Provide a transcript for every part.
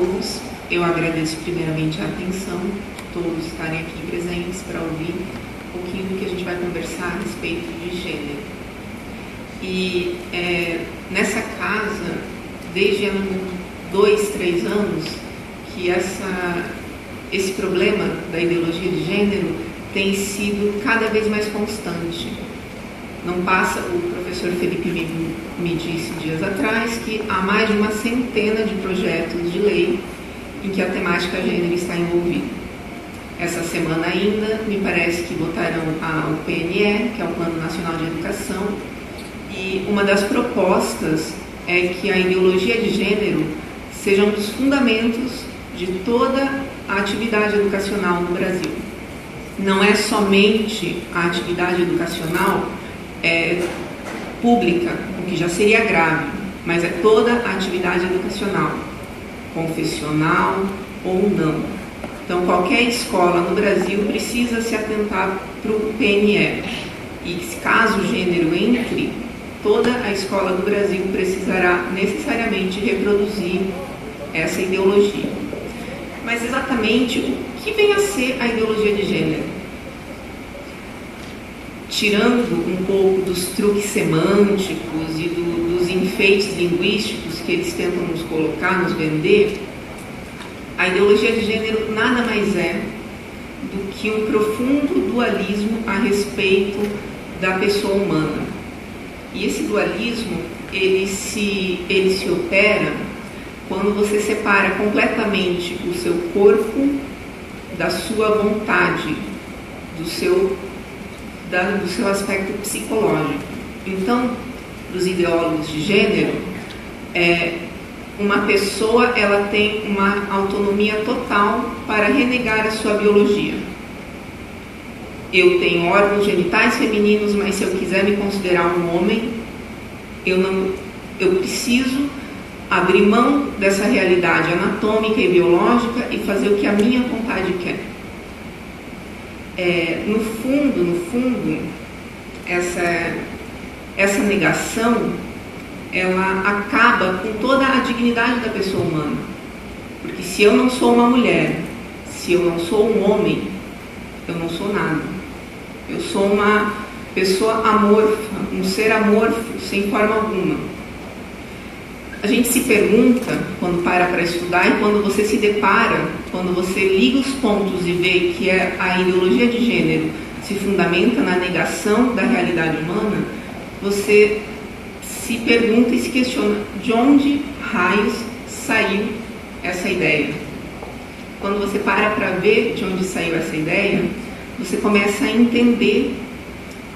todos. Eu agradeço primeiramente a atenção de todos estarem aqui presentes para ouvir um pouquinho do que a gente vai conversar a respeito de gênero. E nessa casa, desde há 2, 3 anos, que esse problema da ideologia de gênero tem sido cada vez mais constante. Não passa, o professor Felipe me disse dias atrás que há mais de uma centena de projetos de lei em que a temática gênero está envolvida. Essa semana ainda, me parece que votarão o PNE, que é o Plano Nacional de Educação, e uma das propostas é que a ideologia de gênero seja um dos fundamentos de toda a atividade educacional no Brasil. Não é somente a atividade educacional pública, o que já seria grave, mas é toda a atividade educacional, confessional ou não. Então, qualquer escola no Brasil precisa se atentar para o PNE. E caso o gênero entre, toda a escola do Brasil precisará necessariamente reproduzir essa ideologia. Mas exatamente o que vem a ser a ideologia de gênero? Tirando um pouco dos truques semânticos e dos enfeites linguísticos que eles tentam nos colocar, nos vender, a ideologia de gênero nada mais é do que um profundo dualismo a respeito da pessoa humana. E esse dualismo, ele se opera quando você separa completamente o seu corpo da sua vontade, do seu aspecto psicológico. Então, para os ideólogos de gênero, uma pessoa ela tem uma autonomia total para renegar a sua biologia. Eu tenho órgãos genitais femininos, mas se eu quiser me considerar um homem, eu preciso abrir mão dessa realidade anatômica e biológica e fazer o que a minha vontade quer. No fundo, essa negação, ela acaba com toda a dignidade da pessoa humana. Porque se eu não sou uma mulher, se eu não sou um homem, eu não sou nada. Eu sou uma pessoa amorfa, um ser amorfo, sem forma alguma. A gente se pergunta, quando para estudar, e quando você se depara, quando você liga os pontos e vê que a ideologia de gênero se fundamenta na negação da realidade humana, você se pergunta e se questiona de onde raios saiu essa ideia. Quando você para ver de onde saiu essa ideia, você começa a entender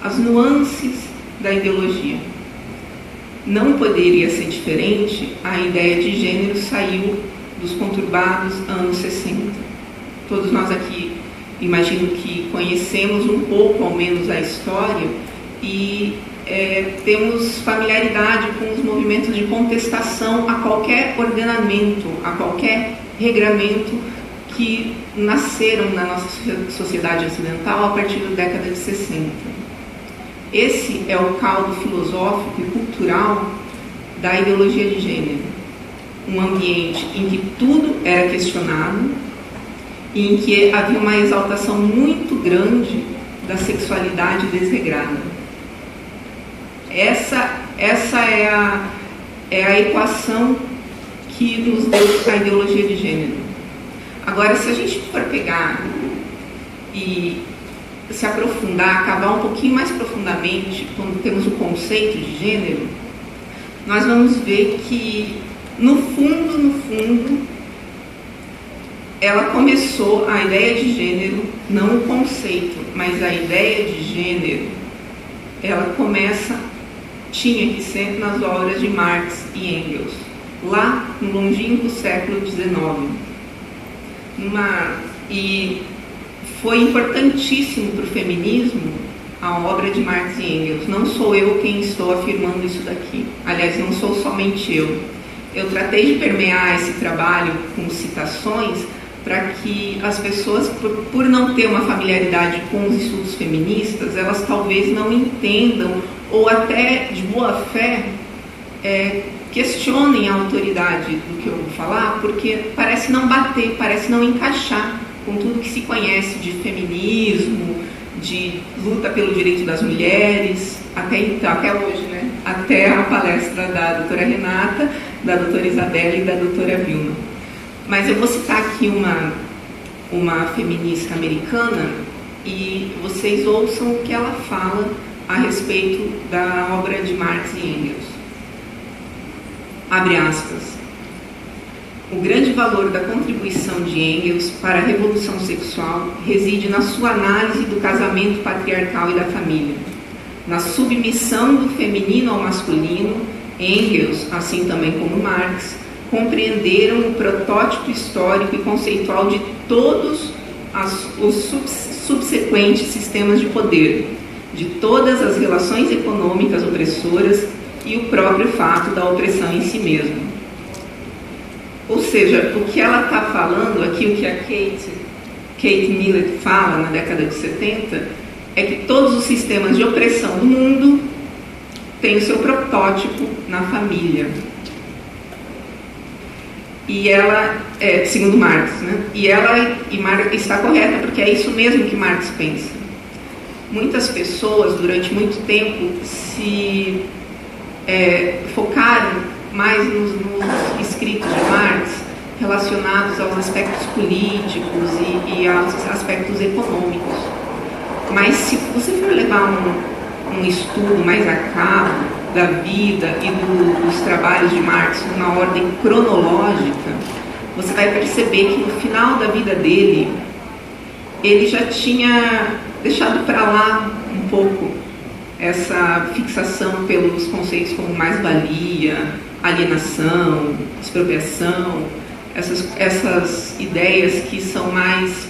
as nuances da ideologia. Não poderia ser diferente, a ideia de gênero saiu dos conturbados anos 60. Todos nós aqui, imagino que conhecemos um pouco, ao menos, a história e temos familiaridade com os movimentos de contestação a qualquer ordenamento, a qualquer regramento que nasceram na nossa sociedade ocidental a partir da década de 60. Esse é o caldo filosófico e cultural da ideologia de gênero. Um ambiente em que tudo era questionado e em que havia uma exaltação muito grande da sexualidade desregrada. Essa é a equação que nos deu a ideologia de gênero. Agora, se a gente for pegar e se aprofundar, cavar um pouquinho mais profundamente, quando temos o conceito de gênero, nós vamos ver que, no fundo, ela começou, a ideia de gênero, não o conceito, mas a ideia de gênero, ela tinha que ser nas obras de Marx e Engels, lá no longínquo século XIX. E foi importantíssimo para o feminismo a obra de Marx e Engels. Não sou eu quem estou afirmando isso daqui. Aliás, não sou somente eu. Eu tratei de permear esse trabalho com citações para que as pessoas, por não ter uma familiaridade com os estudos feministas, elas talvez não entendam, ou até de boa fé, questionem a autoridade do que eu vou falar, porque parece não bater, parece não encaixar com tudo que se conhece de feminismo, de luta pelo direito das mulheres, até então, até hoje, né? Até a palestra da doutora Renata, da doutora Isabela e da doutora Vilma. Mas eu vou citar aqui uma feminista americana e vocês ouçam o que ela fala a respeito da obra de Marx e Engels. Abre aspas. O grande valor da contribuição de Engels para a revolução sexual reside na sua análise do casamento patriarcal e da família. Na submissão do feminino ao masculino, Engels, assim também como Marx, compreenderam o protótipo histórico e conceitual de todos os subsequentes sistemas de poder, de todas as relações econômicas opressoras e o próprio fato da opressão em si mesmo. Ou seja, o que ela está falando aqui, o que a Kate Millett fala na década de 70, é que todos os sistemas de opressão do mundo têm o seu protótipo na família. E ela, segundo Marx, né? E Marx está correta, porque é isso mesmo que Marx pensa. Muitas pessoas, durante muito tempo, se focaram mais nos escritos de Marx relacionados aos aspectos políticos e aos aspectos econômicos. Mas se você for levar um estudo mais a cabo da vida e dos trabalhos de Marx numa ordem cronológica, você vai perceber que no final da vida dele, ele já tinha deixado para lá um pouco essa fixação pelos conceitos como mais-valia, alienação, expropriação, essas ideias que são mais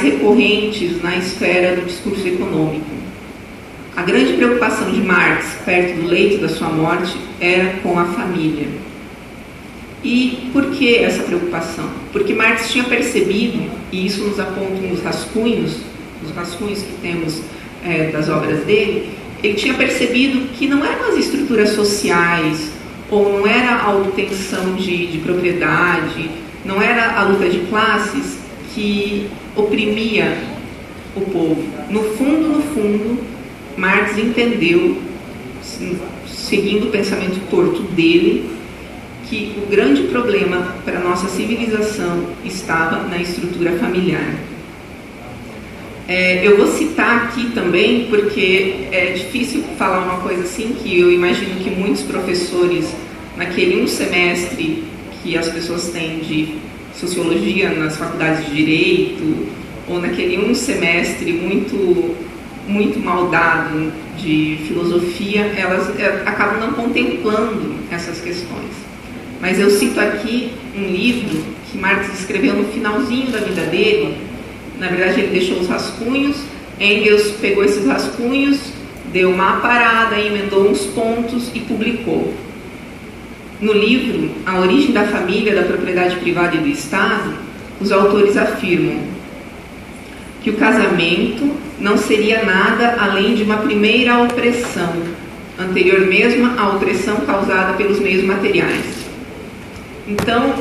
recorrentes na esfera do discurso econômico. A grande preocupação de Marx, perto do leito da sua morte, era com a família. E por que essa preocupação? Porque Marx tinha percebido, e isso nos aponta nos rascunhos que temos das obras dele, ele tinha percebido que não eram as estruturas sociais, ou não era a obtenção de propriedade, não era a luta de classes que oprimia o povo. No fundo, Marx entendeu, seguindo o pensamento torto dele, que o grande problema para a nossa civilização estava na estrutura familiar. Eu vou citar aqui também, porque é difícil falar uma coisa assim, que eu imagino que muitos professores, naquele um semestre que as pessoas têm de sociologia nas faculdades de direito, ou naquele um semestre muito mal dado de filosofia, elas acabam não contemplando essas questões. Mas eu cito aqui um livro que Marx escreveu no finalzinho da vida dele. Na verdade, ele deixou os rascunhos, Engels pegou esses rascunhos, deu uma parada, emendou uns pontos e publicou. No livro A Origem da Família, da Propriedade Privada e do Estado, os autores afirmam que o casamento não seria nada além de uma primeira opressão, anterior mesmo à opressão causada pelos meios materiais. Então,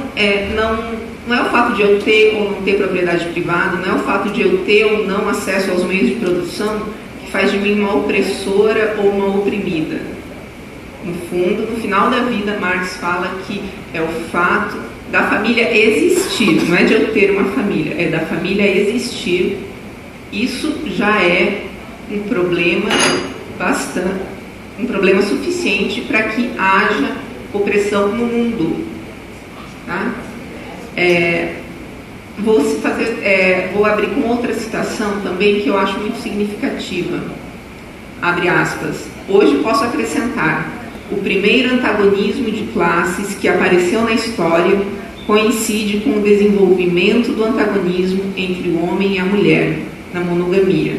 não é o fato de eu ter ou não ter propriedade privada, não é o fato de eu ter ou não acesso aos meios de produção que faz de mim uma opressora ou uma oprimida. No fundo, no final da vida, Marx fala que é o fato da família existir, não é de eu ter uma família, é da família existir. Isso já é um problema um problema suficiente para que haja opressão no mundo. Tá? Vou abrir com outra citação também que eu acho muito significativa. Abre aspas. Hoje posso acrescentar: o primeiro antagonismo de classes que apareceu na história coincide com o desenvolvimento do antagonismo entre o homem e a mulher, na monogamia,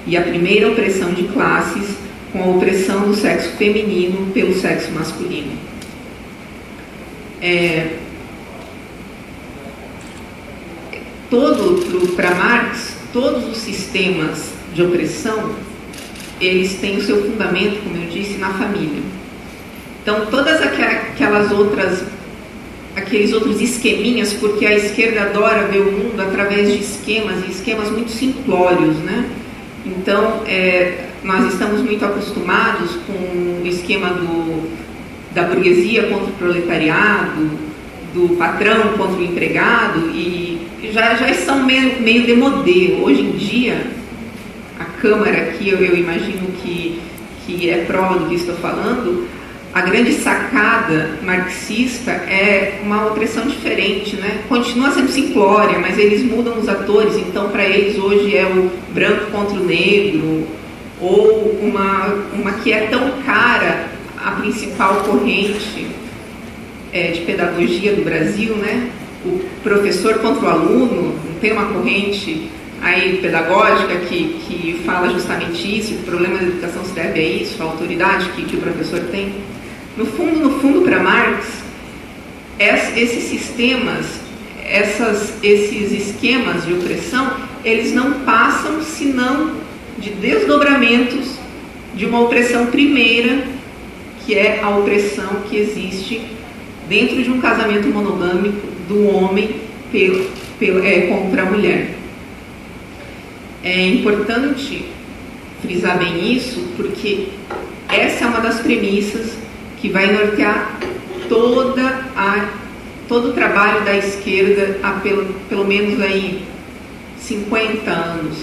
e a primeira opressão de classes com a opressão do sexo feminino pelo sexo masculino. Para Marx, todos os sistemas de opressão, eles têm o seu fundamento, como eu disse, na família. Então, todas aqueles outros esqueminhas, porque a esquerda adora ver o mundo através de esquemas, e esquemas muito simplórios, né? Então, nós estamos muito acostumados com o esquema da burguesia contra o proletariado, do patrão contra o empregado, e já estão meio demodê. Hoje em dia, a Câmara aqui, eu imagino que é prova do que estou falando, a grande sacada marxista é uma opressão diferente, né? Continua sendo simplória, mas eles mudam os atores, então para eles hoje é o branco contra o negro, ou uma que é tão cara, a principal corrente de pedagogia do Brasil, né? O professor contra o aluno, não tem uma corrente aí pedagógica que fala justamente isso, o problema da educação se deve a isso, a autoridade que o professor tem. No fundo, para Marx, esses sistemas, esses esquemas de opressão, eles não passam senão de desdobramentos de uma opressão primeira, que é a opressão que existe dentro de um casamento monogâmico do homem contra a mulher. É importante frisar bem isso, porque essa é uma das premissas que vai nortear todo o trabalho da esquerda há pelo menos aí 50 anos.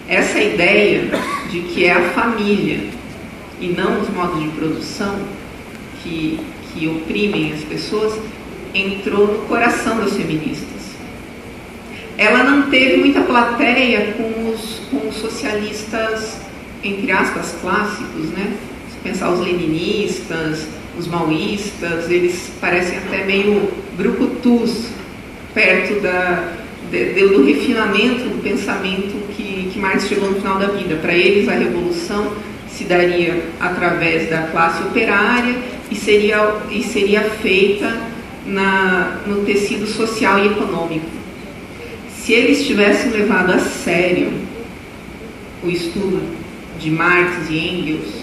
Essa ideia de que é a família e não os modos de produção que oprimem as pessoas entrou no coração das feministas. Ela não teve muita plateia com os socialistas, entre aspas, clássicos, né? Pensar os leninistas, os maoístas, eles parecem até meio brucutus perto do refinamento do pensamento que Marx chegou no final da vida. Para eles, a revolução se daria através da classe operária e seria feita no tecido social e econômico. Se eles tivessem levado a sério o estudo de Marx e Engels,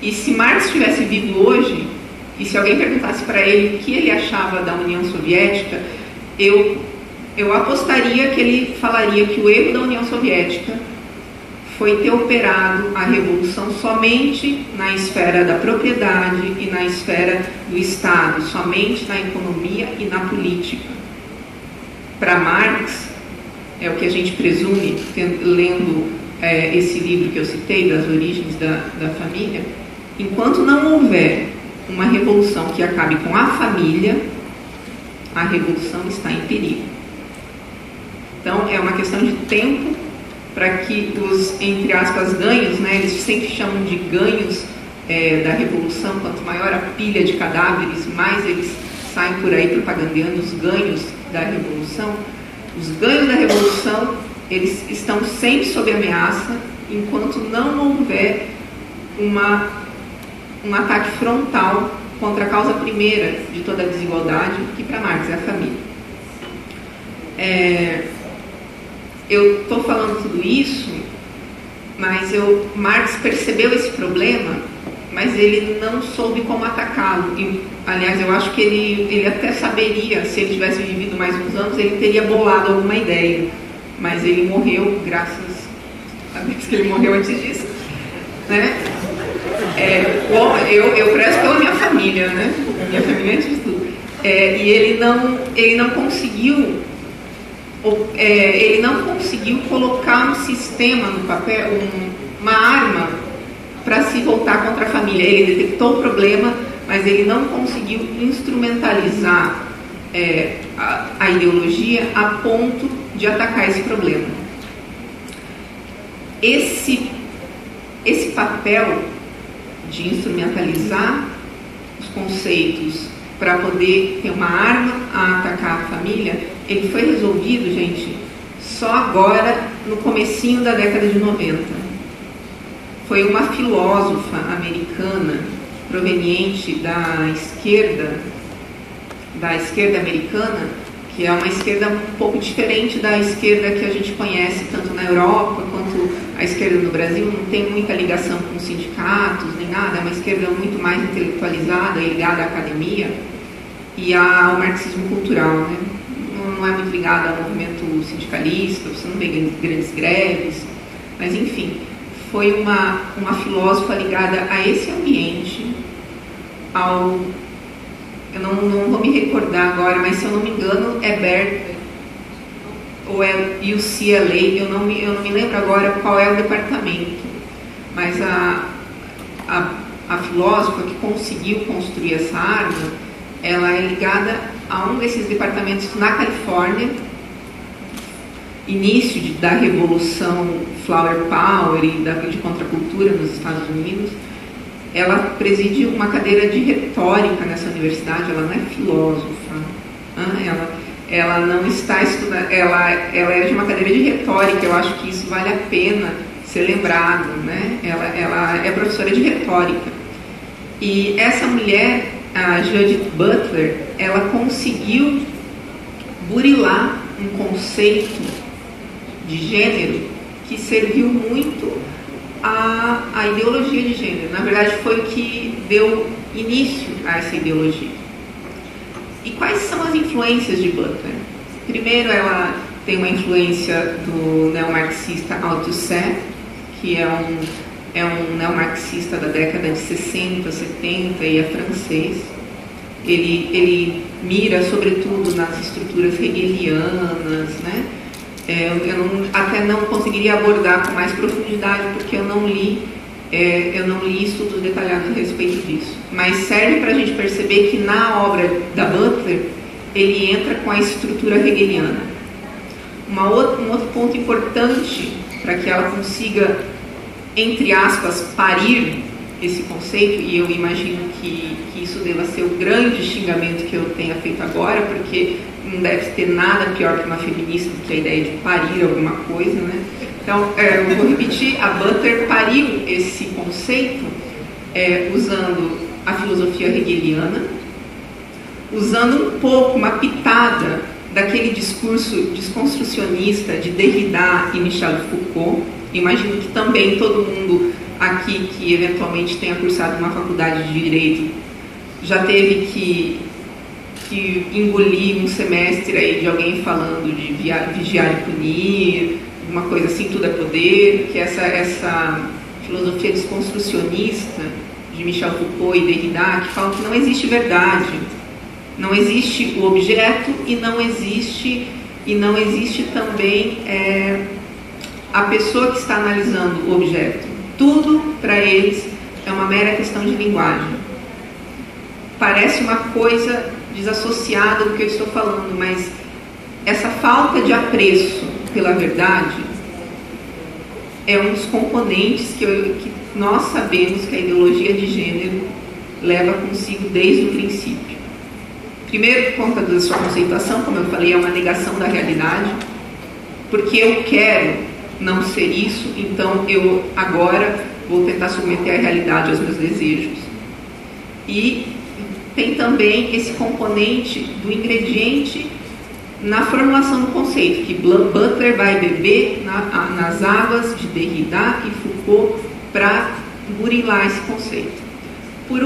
e se Marx estivesse vivo hoje, e se alguém perguntasse para ele o que ele achava da União Soviética, eu apostaria que ele falaria que o erro da União Soviética foi ter operado a revolução somente na esfera da propriedade e na esfera do Estado, somente na economia e na política. Para Marx, é o que a gente presume, lendo esse livro que eu citei, Das Origens da Família, enquanto não houver uma revolução que acabe com a família, a revolução está em perigo. Então, é uma questão de tempo para que os, entre aspas, ganhos, né, eles sempre chamam de ganhos da revolução, quanto maior a pilha de cadáveres, mais eles saem por aí propagandeando os ganhos da revolução. Os ganhos da revolução, eles estão sempre sob ameaça, enquanto não houver um ataque frontal contra a causa primeira de toda a desigualdade, que para Marx é a família. Eu estou falando tudo isso, mas Marx percebeu esse problema, mas ele não soube como atacá-lo. Aliás, eu acho que ele até saberia, se ele tivesse vivido mais uns anos, ele teria bolado alguma ideia. Mas ele morreu, graças a Deus que ele morreu antes disso. Né? Eu prezo pela minha família, né? Minha família antes de tudo. E ele não conseguiu colocar um sistema no papel, uma arma para se voltar contra a família. Ele detectou o problema, mas ele não conseguiu instrumentalizar a ideologia a ponto de atacar esse problema. Esse papel de instrumentalizar os conceitos para poder ter uma arma a atacar a família, ele foi resolvido, gente, só agora, no comecinho da década de 90. Foi uma filósofa americana, proveniente da esquerda americana, que é uma esquerda um pouco diferente da esquerda que a gente conhece tanto na Europa quanto a esquerda no Brasil não tem muita ligação com sindicatos nem nada, é uma esquerda muito mais intelectualizada e ligada à academia e ao marxismo cultural, né? Não é muito ligada ao movimento sindicalista, você não vê grandes greves, mas enfim, foi uma filósofa ligada a esse ambiente, eu não vou me recordar agora, mas se eu não me engano é Berkeley ou é UCLA, eu não me lembro agora qual é o departamento, mas a filósofa que conseguiu construir essa arma, ela é ligada a um desses departamentos na Califórnia, início da revolução Flower Power e de contracultura nos Estados Unidos. Ela preside uma cadeira de retórica nessa universidade, ela não é filósofa, ela não está estudando, ela é de uma cadeira de retórica, eu acho que isso vale a pena ser lembrado, né? Ela é professora de retórica. E essa mulher, a Judith Butler, ela conseguiu burilar um conceito de gênero que serviu muito à ideologia de gênero. Na verdade, foi o que deu início a essa ideologia. E quais são as influências de Butler? Primeiro, ela tem uma influência do neomarxista Althusser, que é um neomarxista da década de 60, 70 e é francês. Ele mira, sobretudo, nas estruturas hegelianas, né? Eu até não conseguiria abordar com mais profundidade, porque eu não li estudos detalhados a respeito disso. Mas serve para a gente perceber que na obra da Butler, ele entra com a estrutura hegeliana. Um outro ponto importante para que ela consiga, entre aspas, parir esse conceito, e eu imagino que isso deva ser o grande xingamento que eu tenha feito agora, porque não deve ter nada pior que uma feminista do que a ideia de parir alguma coisa, né? Então, eu vou repetir, a Butler pariu esse conceito usando a filosofia hegeliana, usando um pouco, uma pitada daquele discurso desconstrucionista de Derrida e Michel Foucault. Imagino que também todo mundo aqui que eventualmente tenha cursado uma faculdade de Direito já teve que engolir um semestre aí de alguém falando de vigiar e punir, uma coisa assim, tudo é poder, que essa filosofia desconstrucionista de Michel Foucault e Derrida, que falam que não existe verdade, não existe o objeto e não existe também a pessoa que está analisando o objeto. Tudo para eles é uma mera questão de linguagem. Parece uma coisa desassociada do que eu estou falando, mas essa falta de apreço pela verdade é um dos componentes que nós sabemos que a ideologia de gênero leva consigo desde o princípio. Primeiro, por conta da sua conceituação, como eu falei, é uma negação da realidade, porque eu quero não ser isso, então eu agora vou tentar submeter a realidade aos meus desejos. E tem também esse componente do ingrediente na formulação do conceito, que Butler vai beber nas águas de Derrida e Foucault para burilar esse conceito. Por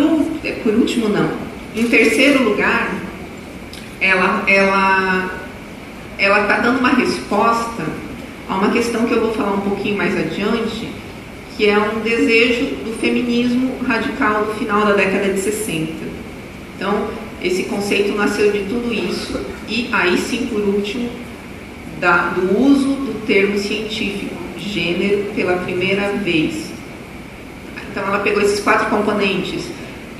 último, não. Em terceiro lugar, ela está dando uma resposta a uma questão que eu vou falar um pouquinho mais adiante, que é um desejo do feminismo radical do final da década de 60. Então, esse conceito nasceu de tudo isso, e aí sim, por último, do uso do termo científico, gênero, pela primeira vez. Então, ela pegou esses 4 componentes: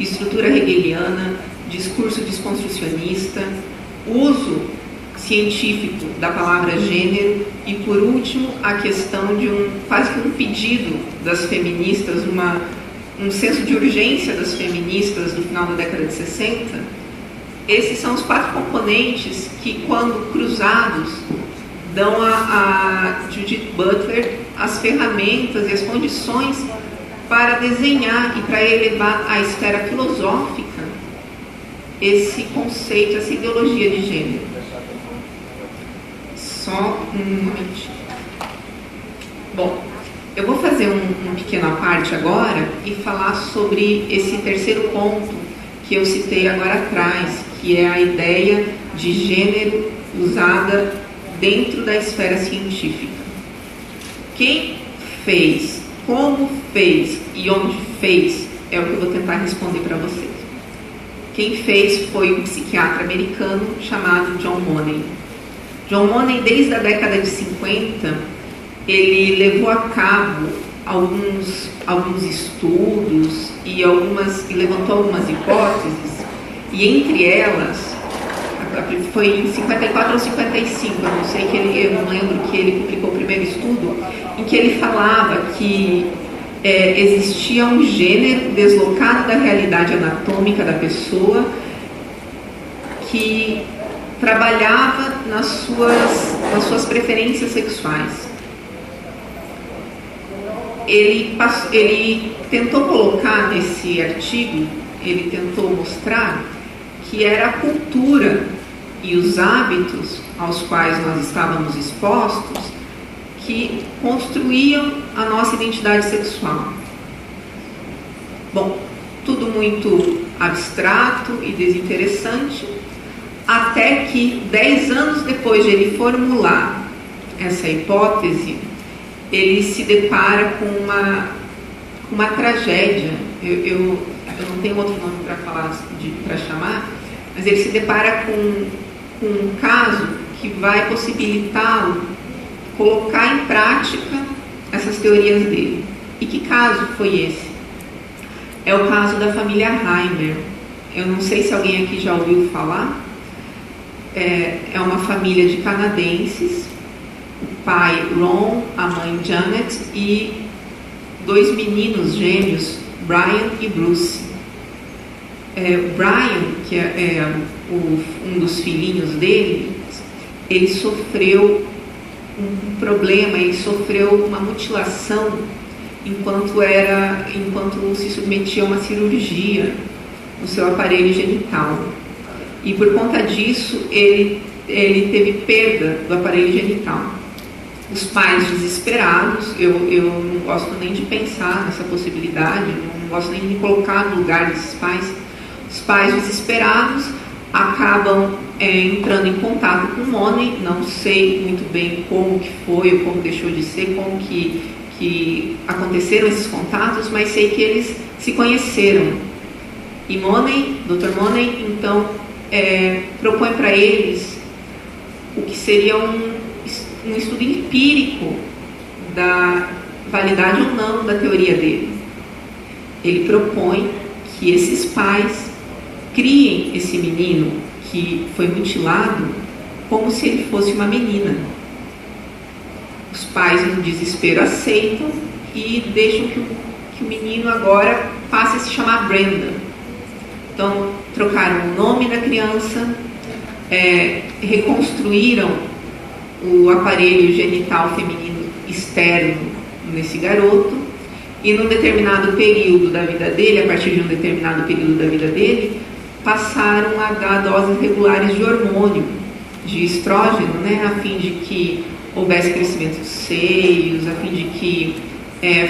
estrutura hegeliana, discurso desconstrucionista, uso científico da palavra gênero e, por último, a questão de quase que um pedido das feministas, um senso de urgência das feministas do final da década de 60. Esses são os 4 componentes que, quando cruzados, dão a Judith Butler as ferramentas e as condições para desenhar e para elevar à esfera filosófica esse conceito, essa ideologia de gênero. Só um momentinho. Bom, Eu vou fazer um pequeno à parte agora e falar sobre esse terceiro ponto que eu citei agora atrás, que é a ideia de gênero usada dentro da esfera científica. Quem fez, como fez e onde fez é o que eu vou tentar responder para vocês. Quem fez foi um psiquiatra americano chamado John Money. John Money, desde a década de 50, ele levou a cabo alguns estudos e levantou algumas hipóteses, e entre elas, foi em 54 ou 55, eu não lembro, que ele publicou o primeiro estudo, em que ele falava que existia um gênero deslocado da realidade anatômica da pessoa que trabalhava nas suas preferências sexuais. Ele tentou colocar nesse artigo, ele tentou mostrar que era a cultura e os hábitos aos quais nós estávamos expostos que construíam a nossa identidade sexual. Bom, tudo muito abstrato e desinteressante, até que 10 anos depois de ele formular essa hipótese, ele se depara com uma tragédia. Eu não tenho outro nome para chamar, mas ele se depara com um caso que vai possibilitá-lo colocar em prática essas teorias dele. E que caso foi esse? É o caso da família Reimer. Eu não sei se alguém aqui já ouviu falar. É uma família de canadenses, o pai Ron, a mãe Janet e 2 meninos gêmeos, Brian e Bruce. Brian, que é um dos filhinhos dele, ele sofreu um problema, ele sofreu uma mutilação enquanto se submetia a uma cirurgia no seu aparelho genital. E por conta disso, ele teve perda do aparelho genital. Os pais desesperados, eu não gosto nem de pensar nessa possibilidade, não gosto nem de me colocar no lugar desses pais. Os pais desesperados acabam entrando em contato com o Money, não sei muito bem como que foi ou como deixou de ser, como que aconteceram esses contatos, mas sei que eles se conheceram. E Money, Dr. Money, então, propõe para eles o que seria um estudo empírico da validade ou não da teoria dele. Ele propõe que esses pais criem esse menino que foi mutilado como se ele fosse uma menina. Os pais, no desespero, aceitam e deixam que o menino agora passe a se chamar Brenda. Então, trocaram o nome da criança, reconstruíram o aparelho genital feminino externo nesse garoto, e num determinado período da vida dele, a partir de um determinado período da vida dele, passaram a dar doses regulares de hormônio, de estrógeno, a fim de que houvesse crescimento dos seios, a fim de que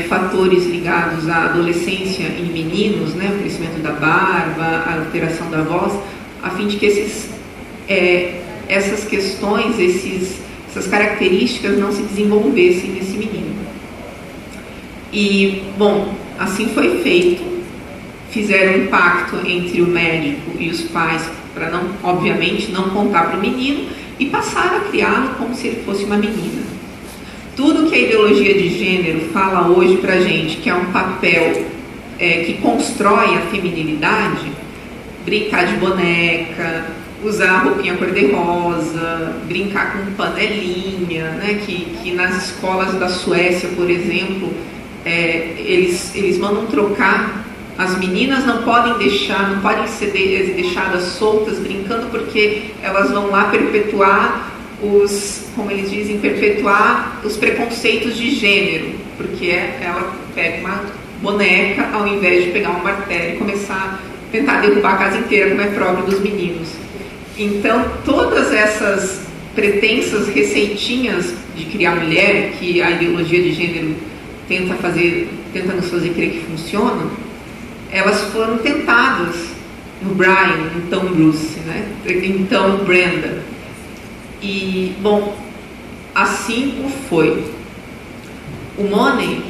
fatores ligados à adolescência em meninos, o crescimento da barba, a alteração da voz, a fim de que essas questões, essas características não se desenvolvessem nesse menino. E, bom, assim foi feito. Fizeram um pacto entre o médico e os pais para, obviamente, não contar para o menino, e passaram a criá-lo como se ele fosse uma menina. Tudo que a ideologia de gênero fala hoje para a gente, que é um papel que constrói a feminilidade, brincar de boneca, usar roupinha cor-de-rosa, brincar com panelinha, que nas escolas da Suécia, por exemplo, eles mandam trocar. As meninas não podem ser deixadas soltas brincando, porque elas vão lá perpetuar perpetuar os preconceitos de gênero, porque ela pega uma boneca ao invés de pegar um martelo e começar a tentar derrubar a casa inteira, como é próprio dos meninos. Então, todas essas pretensas receitinhas de criar mulher, que a ideologia de gênero tenta nos fazer crer que funcionam, elas foram tentadas no Brian, então Bruce, né? Então Brenda. E, bom, assim o foi. O Money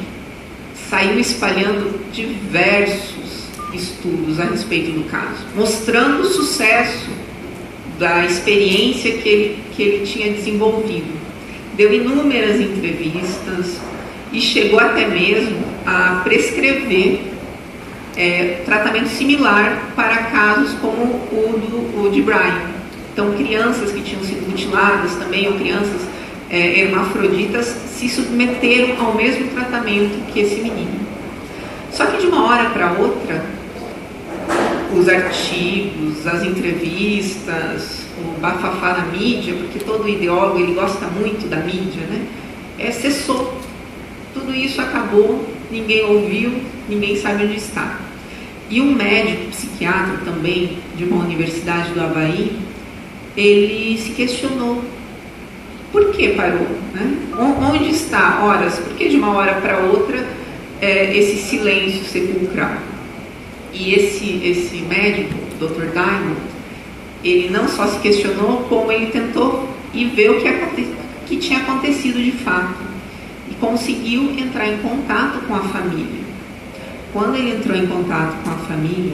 saiu espalhando diversos estudos a respeito do caso, mostrando o sucesso da experiência que ele tinha desenvolvido. Deu inúmeras entrevistas e chegou até mesmo a prescrever tratamento similar para casos como o de Brian. Então, crianças que tinham sido mutiladas também, ou crianças hermafroditas, se submeteram ao mesmo tratamento que esse menino. Só que de uma hora para outra, os artigos, as entrevistas, o bafafá na mídia, porque todo ideólogo ele gosta muito da mídia, né? Cessou. Tudo isso acabou, ninguém ouviu, ninguém sabe onde está. E um médico psiquiatra também, de uma universidade do Havaí, ele se questionou. Por que parou? Né? Onde está? Horas? Por que de uma hora para outra esse silêncio sepulcral? E esse médico, Dr. Diamond, ele não só se questionou, como ele tentou ir ver o que tinha acontecido de fato. E conseguiu entrar em contato com a família. Quando ele entrou em contato com a família,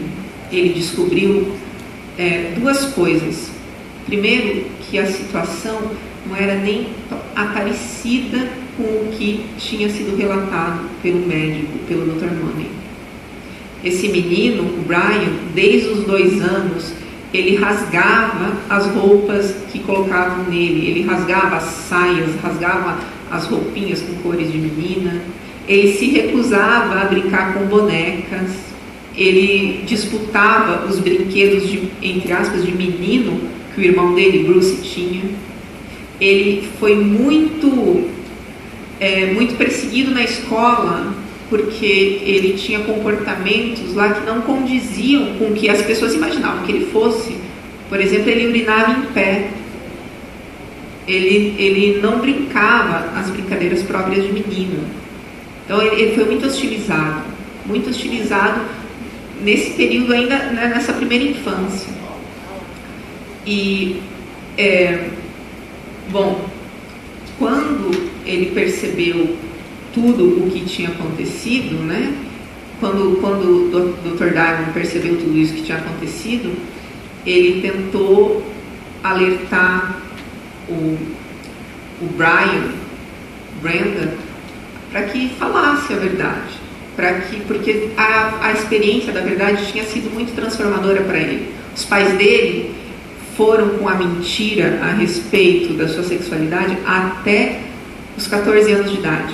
ele descobriu duas coisas. Primeiro, que a situação não era nem parecida com o que tinha sido relatado pelo médico, pelo Dr. Money. Esse menino, o Brian, desde os 2 anos, ele rasgava as roupas que colocavam nele, ele rasgava as saias, rasgava as roupinhas com cores de menina, ele se recusava a brincar com bonecas, ele disputava os brinquedos, entre aspas, de menino que o irmão dele, Bruce, tinha. Ele foi muito perseguido na escola, porque ele tinha comportamentos lá que não condiziam com o que as pessoas imaginavam que ele fosse. Por exemplo, ele urinava em pé. Ele não brincava as brincadeiras próprias de menino. Então ele foi muito hostilizado nesse período ainda, né, nessa primeira infância. E, quando ele percebeu tudo o que tinha acontecido, né? Quando o Dr. Diamond percebeu tudo isso que tinha acontecido, ele tentou alertar o Brenda, para que falasse a verdade, porque a experiência da verdade tinha sido muito transformadora para ele. Os pais dele foram com a mentira a respeito da sua sexualidade até os 14 anos de idade.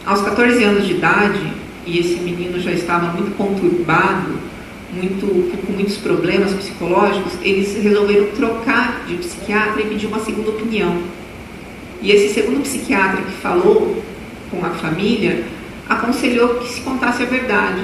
Aos 14 anos de idade, e esse menino já estava muito conturbado, com muitos problemas psicológicos, eles resolveram trocar de psiquiatra e pedir uma segunda opinião. E esse segundo psiquiatra que falou com a família aconselhou que se contasse a verdade.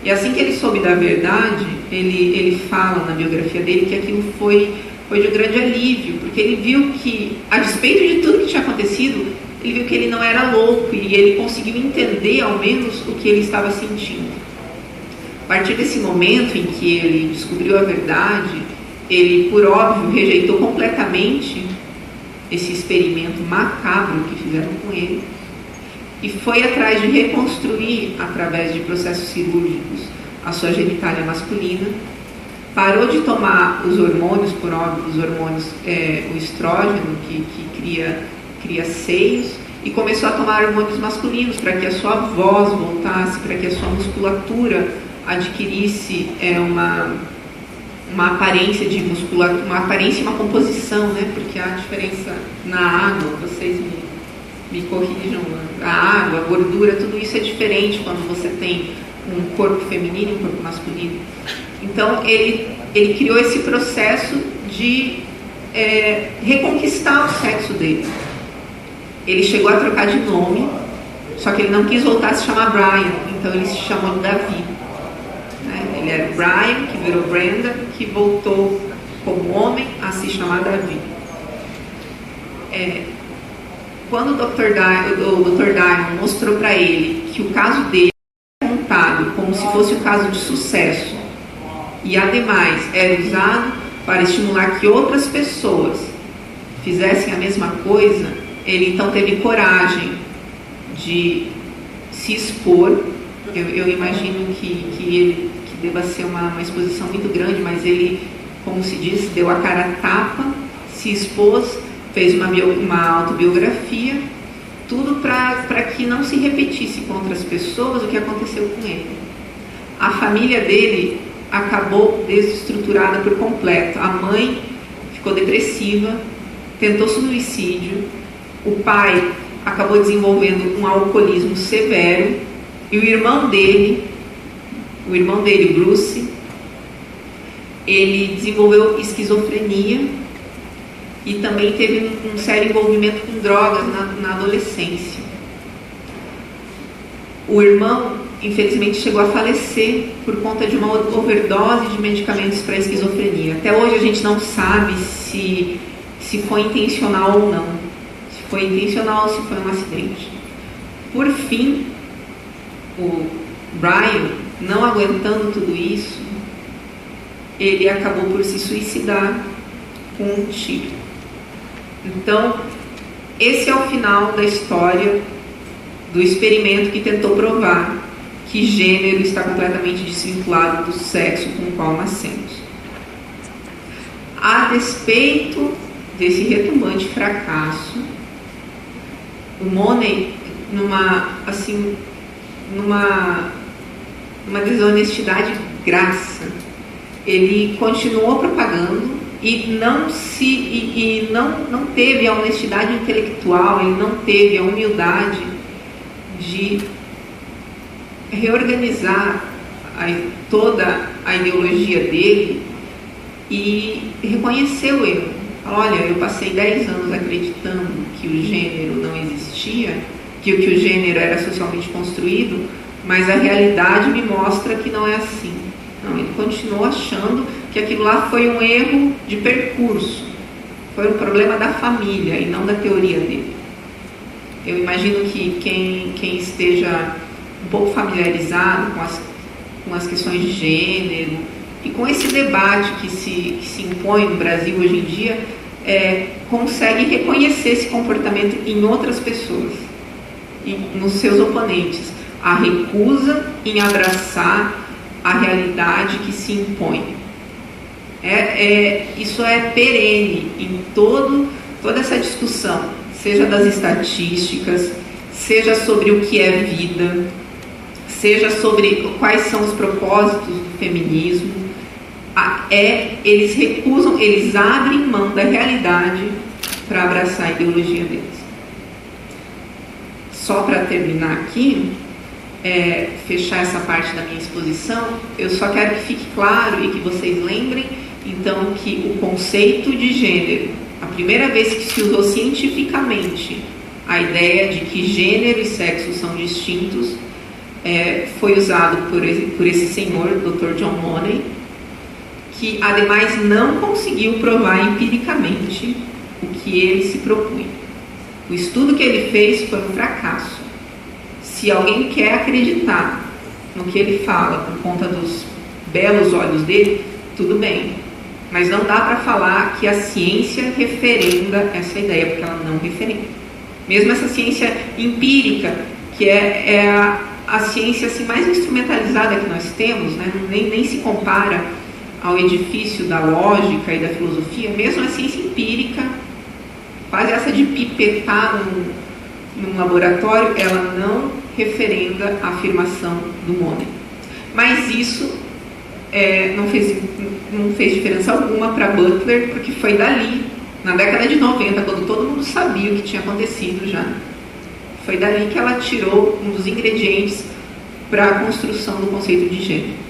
E assim que ele soube da verdade, ele fala na biografia dele que aquilo foi de um grande alívio, porque ele viu que, a despeito de tudo que tinha acontecido, ele viu que ele não era louco e ele conseguiu entender ao menos o que ele estava sentindo. A partir desse momento em que ele descobriu a verdade, ele, por óbvio, rejeitou completamente esse experimento macabro que fizeram com ele e foi atrás de reconstruir, através de processos cirúrgicos, a sua genitália masculina. Parou de tomar os hormônios, por óbvio, o estrógeno, que cria seios, e começou a tomar hormônios masculinos para que a sua voz voltasse, para que a sua musculatura adquirisse uma aparência de musculatura, uma aparência e uma composição, né? Porque há diferença na água, vocês me corrijam, a água, a gordura, tudo isso é diferente quando você tem um corpo feminino e um corpo masculino. Então ele criou esse processo de reconquistar o sexo dele. Ele chegou a trocar de nome, só que ele não quis voltar a se chamar Brian, então ele se chamou Davi. Ele era Brian, que virou Brenda, que voltou como homem a se chamar Davi. quando o Dr. Diamond mostrou para ele que o caso dele era contado como se fosse um caso de sucesso e, ademais, era usado para estimular que outras pessoas fizessem a mesma coisa, ele então teve coragem de se expor. Eu imagino que deva ser uma exposição muito grande, mas ele, como se diz, deu a cara a tapa, se expôs, fez uma autobiografia, tudo para que não se repetisse com outras pessoas o que aconteceu com ele. A família dele acabou desestruturada por completo. A mãe ficou depressiva, tentou suicídio, o pai acabou desenvolvendo um alcoolismo severo, e o irmão dele, Bruce, ele desenvolveu esquizofrenia e também teve um sério envolvimento com drogas na adolescência. O irmão, infelizmente, chegou a falecer por conta de uma overdose de medicamentos para esquizofrenia. Até hoje a gente não sabe se foi intencional ou não. Se foi intencional ou se foi um acidente. Por fim, o Brian, não aguentando tudo isso, ele acabou por se suicidar com um tiro. Então, esse é o final da história do experimento que tentou provar que gênero está completamente desvinculado do sexo com o qual nascemos. A despeito desse retumbante fracasso, o Money, numa desonestidade grassa, ele continuou propagando e não teve a honestidade intelectual, ele não teve a humildade de reorganizar toda a ideologia dele e reconhecer o erro. Olha, eu passei 10 anos acreditando que o gênero não existia, que o gênero era socialmente construído, mas a realidade me mostra que não é assim. Não, ele continuou achando que aquilo lá foi um erro de percurso, foi um problema da família e não da teoria dele. Eu imagino que quem esteja um pouco familiarizado com as questões de gênero e com esse debate que se impõe no Brasil hoje em dia, consegue reconhecer esse comportamento em outras pessoas, nos seus oponentes, a recusa em abraçar a realidade que se impõe. Isso é perene em toda essa discussão, seja das estatísticas, seja sobre o que é vida, seja sobre quais são os propósitos do feminismo. Eles recusam, eles abrem mão da realidade para abraçar a ideologia deles. Só para terminar aqui, fechar essa parte da minha exposição, eu só quero que fique claro e que vocês lembrem, então, que o conceito de gênero, a primeira vez que se usou cientificamente a ideia de que gênero e sexo são distintos, foi usado por esse senhor, Dr. John Money, que ademais não conseguiu provar empiricamente o que ele se propunha. O estudo que ele fez foi um fracasso. Se alguém quer acreditar no que ele fala por conta dos belos olhos dele, tudo bem. Mas não dá para falar que a ciência referenda essa ideia, porque ela não referenda. Mesmo essa ciência empírica, que é a ciência assim, mais instrumentalizada que nós temos, né? nem se compara ao edifício da lógica e da filosofia, mesmo a ciência empírica, faz essa de pipetar num laboratório, ela não referenda a afirmação do Money. Mas isso não fez diferença alguma para Butler, porque foi dali, na década de 90, quando todo mundo sabia o que tinha acontecido já, foi dali que ela tirou um dos ingredientes para a construção do conceito de gênero.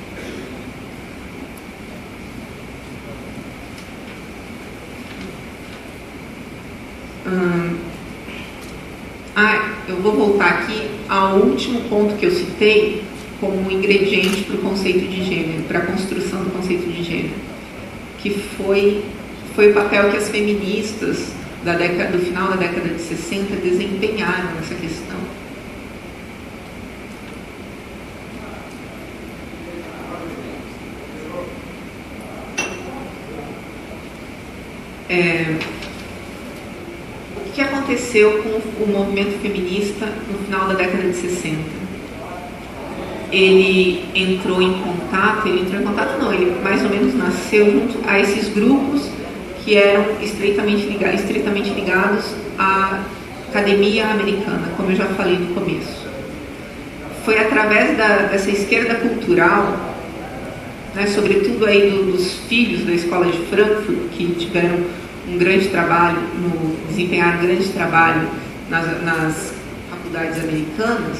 Eu vou voltar aqui ao último ponto que eu citei como ingrediente para o conceito de gênero, para a construção do conceito de gênero, que foi o papel que as feministas do final da década de 60 desempenharam nessa questão. O que aconteceu com o movimento feminista no final da década de 60? Ele mais ou menos nasceu junto a esses grupos que eram estreitamente ligados à academia americana, como eu já falei no começo. Foi através dessa esquerda cultural, né, sobretudo aí dos filhos da escola de Frankfurt, que tiveram um grande trabalho, desempenharam um grande trabalho nas faculdades americanas,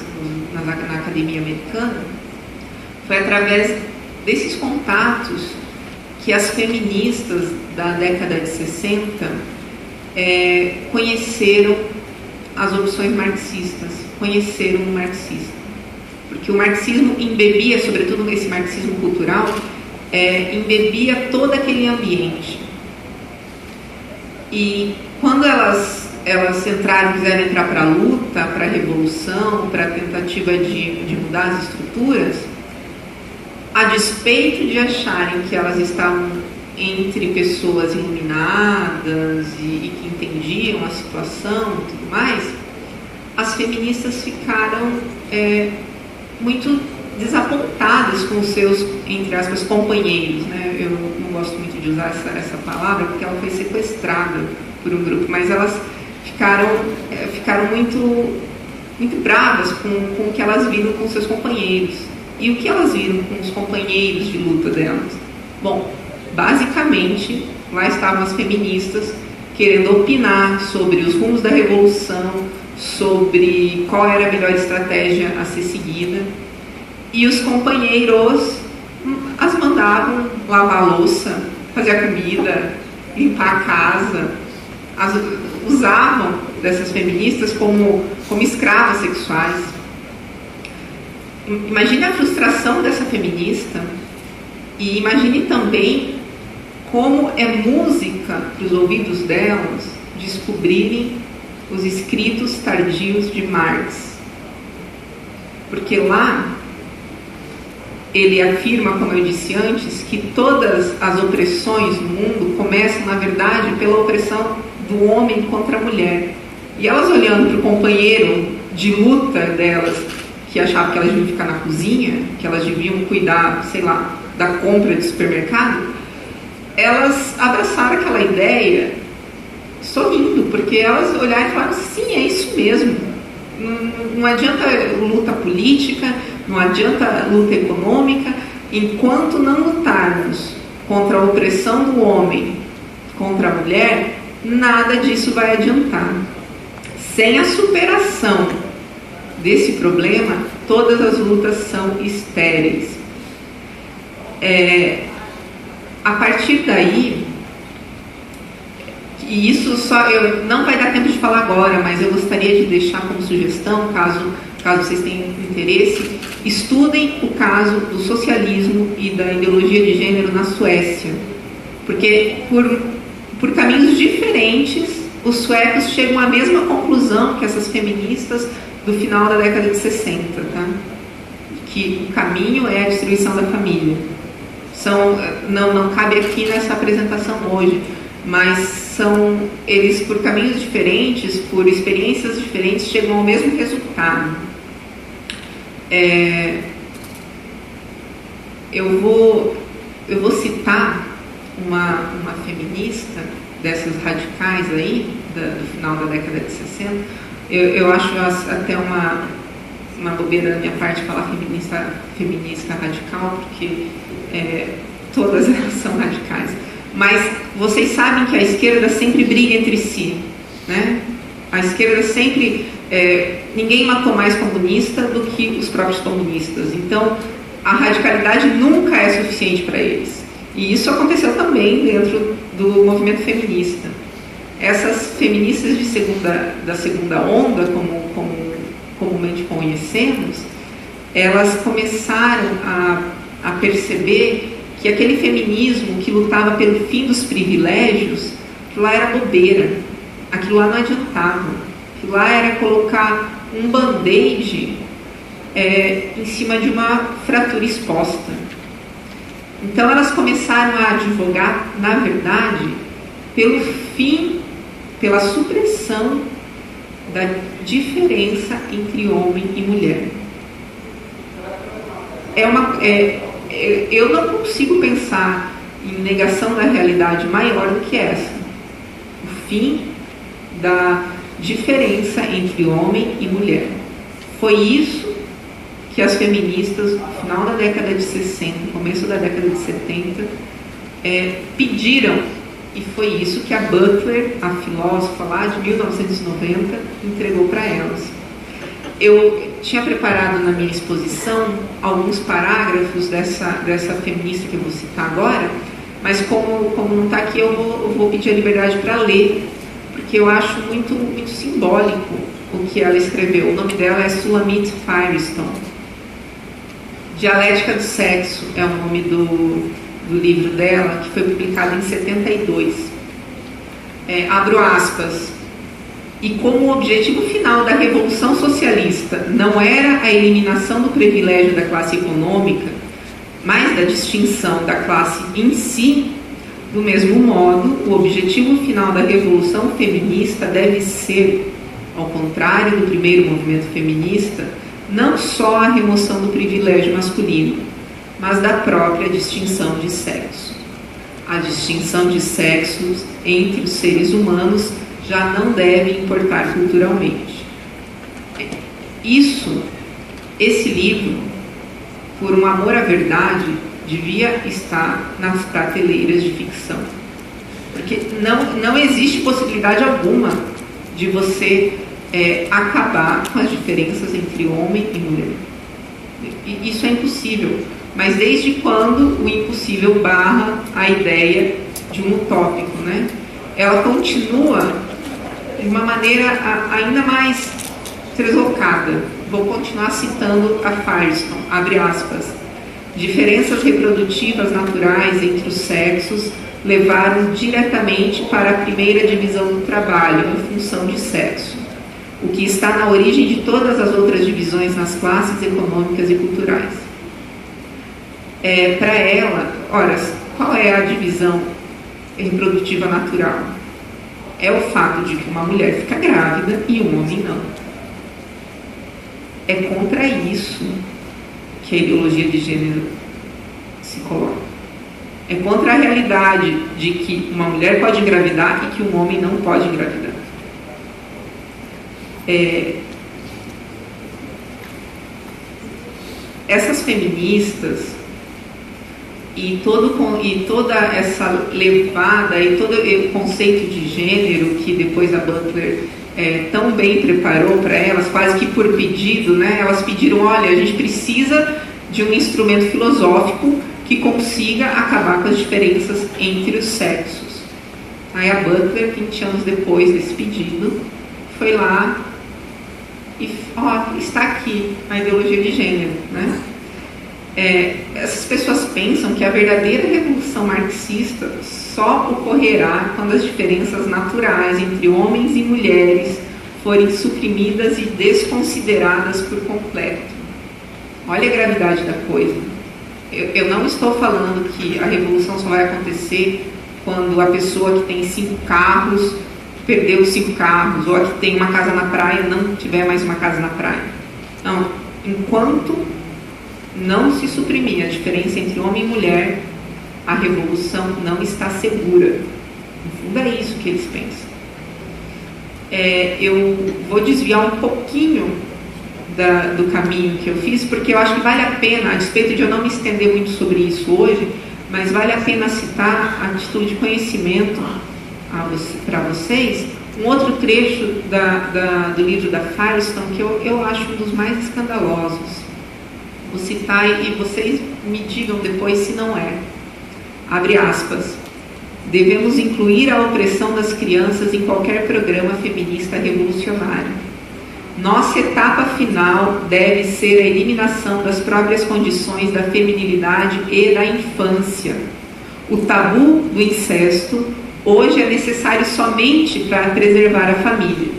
na academia americana. Foi através desses contatos que as feministas da década de 60 conheceram as opções marxistas, conheceram o marxismo. Porque o marxismo embebia, sobretudo esse marxismo cultural, embebia todo aquele ambiente. E quando elas quiseram entrar para a luta, para a revolução, para a tentativa de mudar as estruturas, a despeito de acharem que elas estavam entre pessoas iluminadas e que entendiam a situação e tudo mais, as feministas ficaram muito desapontadas com os seus, entre aspas, companheiros, né? Eu não gosto muito de usar essa palavra porque ela foi sequestrada por um grupo, mas elas ficaram muito, muito bravas com o que elas viram com seus companheiros. E o que elas viram com os companheiros de luta delas? Bom, basicamente, lá estavam as feministas querendo opinar sobre os rumos da revolução, sobre qual era a melhor estratégia a ser seguida. E os companheiros as mandavam lavar a louça, fazer a comida, limpar a casa. Usavam dessas feministas como escravas sexuais. Imagine a frustração dessa feminista e imagine também como é música para os ouvidos delas descobrirem os escritos tardios de Marx. Porque lá ele afirma, como eu disse antes, que todas as opressões no mundo começam, na verdade, pela opressão do homem contra a mulher. E elas olhando para o companheiro de luta delas, que achavam que elas deviam ficar na cozinha, que elas deviam cuidar, sei lá, da compra de supermercado, elas abraçaram aquela ideia sorrindo, porque elas olharam e falaram, sim, é isso mesmo. Não adianta luta política, não adianta luta econômica, enquanto não lutarmos contra a opressão do homem contra a mulher, nada disso vai adiantar. Sem a superação desse problema, todas as lutas são estéreis. A partir daí, e isso não vai dar tempo de falar agora, mas eu gostaria de deixar como sugestão, caso vocês tenham interesse, estudem o caso do socialismo e da ideologia de gênero na Suécia. Porque por caminhos diferentes, os suecos chegam à mesma conclusão que essas feministas do final da década de 60, tá? Que o caminho é a destruição da família. Não cabe aqui nessa apresentação hoje, mas eles, por caminhos diferentes, por experiências diferentes, chegam ao mesmo resultado. Eu vou citar uma feminista dessas radicais aí, do final da década de 60. Eu acho até uma bobeira da minha parte falar feminista radical, porque todas elas são radicais. Mas vocês sabem que a esquerda sempre briga entre si, né? A esquerda sempre... ninguém matou mais comunista do que os próprios comunistas. Então, a radicalidade nunca é suficiente para eles. E isso aconteceu também dentro do movimento feminista. Essas feministas da segunda onda, como comumente conhecemos, elas começaram a perceber que aquele feminismo que lutava pelo fim dos privilégios, lá era bobeira. aquilo lá não adiantava. Aquilo lá era colocar um band-aid em cima de uma fratura exposta. Então elas começaram a advogar, na verdade, pelo fim, pela supressão da diferença entre homem e mulher. Eu não consigo pensar em negação da realidade maior do que essa. O fim da diferença entre homem e mulher. Foi isso que as feministas, no final da década de 60, começo da década de 70, pediram, e foi isso que a Butler, a filósofa lá de 1990, entregou para elas. Eu tinha preparado na minha exposição alguns parágrafos dessa feminista que eu vou citar agora, mas como não está aqui, eu vou pedir a liberdade para ler, porque eu acho muito, muito simbólico o que ela escreveu. O nome dela é Shulamit Firestone. Dialética do Sexo é o nome do livro dela, que foi publicado em 72. Abro aspas. E como o objetivo final da Revolução Socialista não era a eliminação do privilégio da classe econômica, mas da distinção da classe em si, do mesmo modo, o objetivo final da Revolução Feminista deve ser, ao contrário do primeiro movimento feminista, não só a remoção do privilégio masculino, mas da própria distinção de sexo. A distinção de sexos entre os seres humanos já não deve importar culturalmente. Esse livro, por um amor à verdade, devia estar nas prateleiras de ficção. Porque não existe possibilidade alguma de você acabar com as diferenças entre homem e mulher. Isso é impossível. Mas desde quando o impossível barra a ideia de um utópico, né? Ela continua de uma maneira ainda mais deslocada. Vou continuar citando a Firestone, abre aspas. Diferenças reprodutivas naturais entre os sexos levaram diretamente para a primeira divisão do trabalho em função de sexo, o que está na origem de todas as outras divisões nas classes econômicas e culturais. Para ela, ora, qual é a divisão reprodutiva natural? É o fato de que uma mulher fica grávida e um homem não. É contra isso que a ideologia de gênero se coloca. É contra a realidade de que uma mulher pode engravidar e que um homem não pode engravidar. Essas feministas e toda essa levada e todo o conceito de gênero que depois a Butler tão bem preparou para elas, quase que por pedido, né? Elas pediram, olha, a gente precisa de um instrumento filosófico que consiga acabar com as diferenças entre os sexos. Aí a Butler, 20 anos depois desse pedido, foi lá e está aqui a ideologia de gênero, né? Essas pessoas pensam que a verdadeira revolução marxista só ocorrerá quando as diferenças naturais entre homens e mulheres forem suprimidas e desconsideradas por completo. Olha a gravidade da coisa. Eu não estou falando que a revolução só vai acontecer quando a pessoa que tem 5 carros perdeu os 5 carros, ou a que tem uma casa na praia não tiver mais uma casa na praia. Não, enquanto não se suprimir a diferença entre homem e mulher, a revolução não está segura. No fundo é isso que eles pensam. Eu vou desviar um pouquinho do caminho que eu fiz, porque eu acho que vale a pena, a despeito de eu não me estender muito sobre isso hoje, mas vale a pena citar a título de conhecimento para vocês, um outro trecho do livro da Firestone que eu acho um dos mais escandalosos. Vou citar e vocês me digam depois se não é. Abre aspas. Devemos incluir a opressão das crianças em qualquer programa feminista revolucionário. Nossa etapa final deve ser a eliminação das próprias condições da feminilidade e da infância. O tabu do incesto, hoje é necessário somente para preservar a família.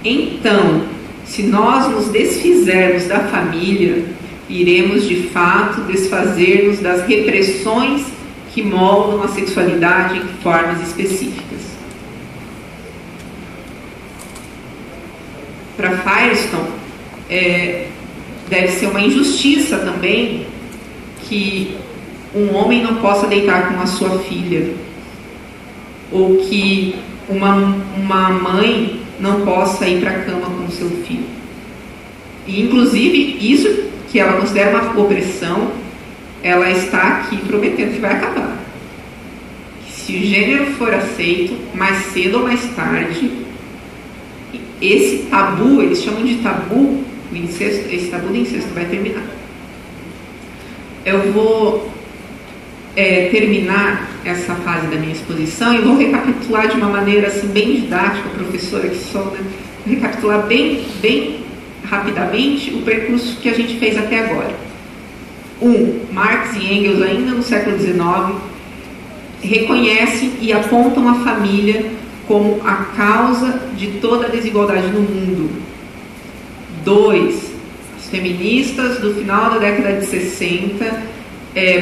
Então, se nós nos desfizermos da família, iremos de fato desfazer-nos das repressões que moldam a sexualidade em formas específicas. Para Firestone, deve ser uma injustiça também que um homem não possa deitar com a sua filha, ou que uma mãe não possa ir para a cama com o seu filho. E, inclusive, isso que ela considera uma opressão, ela está aqui prometendo que vai acabar. Que se o gênero for aceito, mais cedo ou mais tarde, esse tabu, eles chamam de tabu do incesto, esse tabu do incesto vai terminar. Eu vou terminar essa fase da minha exposição e vou recapitular de uma maneira assim, bem didática, professora que sou, né? Vou recapitular bem rapidamente o percurso que a gente fez até agora. Marx e Engels, ainda no século XIX, reconhecem e apontam a família como a causa de toda a desigualdade no mundo. 2, as feministas do final da década de 60,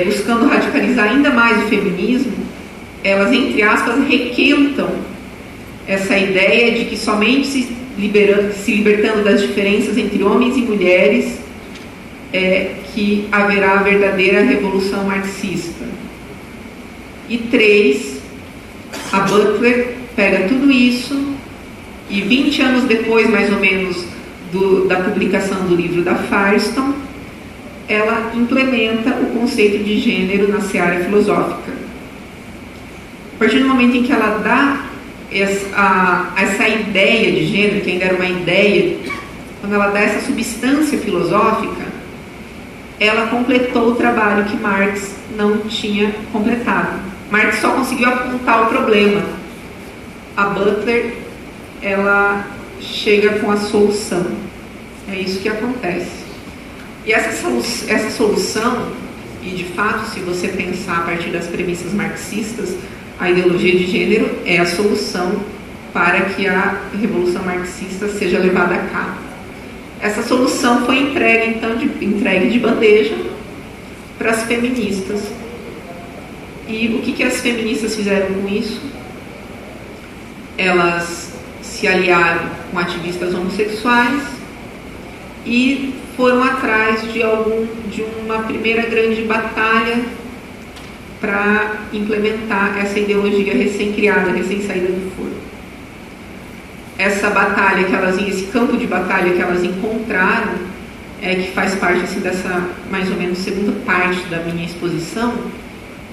buscando radicalizar ainda mais o feminismo, elas, entre aspas, requentam essa ideia de que somente se libertando das diferenças entre homens e mulheres que haverá a verdadeira revolução marxista. E 3, a Butler pega tudo isso e 20 anos depois, mais ou menos, da publicação do livro da Firestone, ela implementa o conceito de gênero na seara filosófica. A partir do momento em que ela dá essa ideia de gênero, que ainda era uma ideia, quando ela dá essa substância filosófica, ela completou o trabalho que Marx não tinha completado. Marx só conseguiu apontar o problema. A Butler, ela chega com a solução. É isso que acontece. E essa solução, e de fato, se você pensar a partir das premissas marxistas, a ideologia de gênero é a solução para que a revolução marxista seja levada a cabo. Essa solução foi entregue de bandeja para as feministas. E o que as feministas fizeram com isso? Elas se aliaram com ativistas homossexuais e foram atrás de uma primeira grande batalha para implementar essa ideologia recém-criada, recém-saída do forno. Essa batalha esse campo de batalha que elas encontraram, que faz parte assim, dessa mais ou menos segunda parte da minha exposição,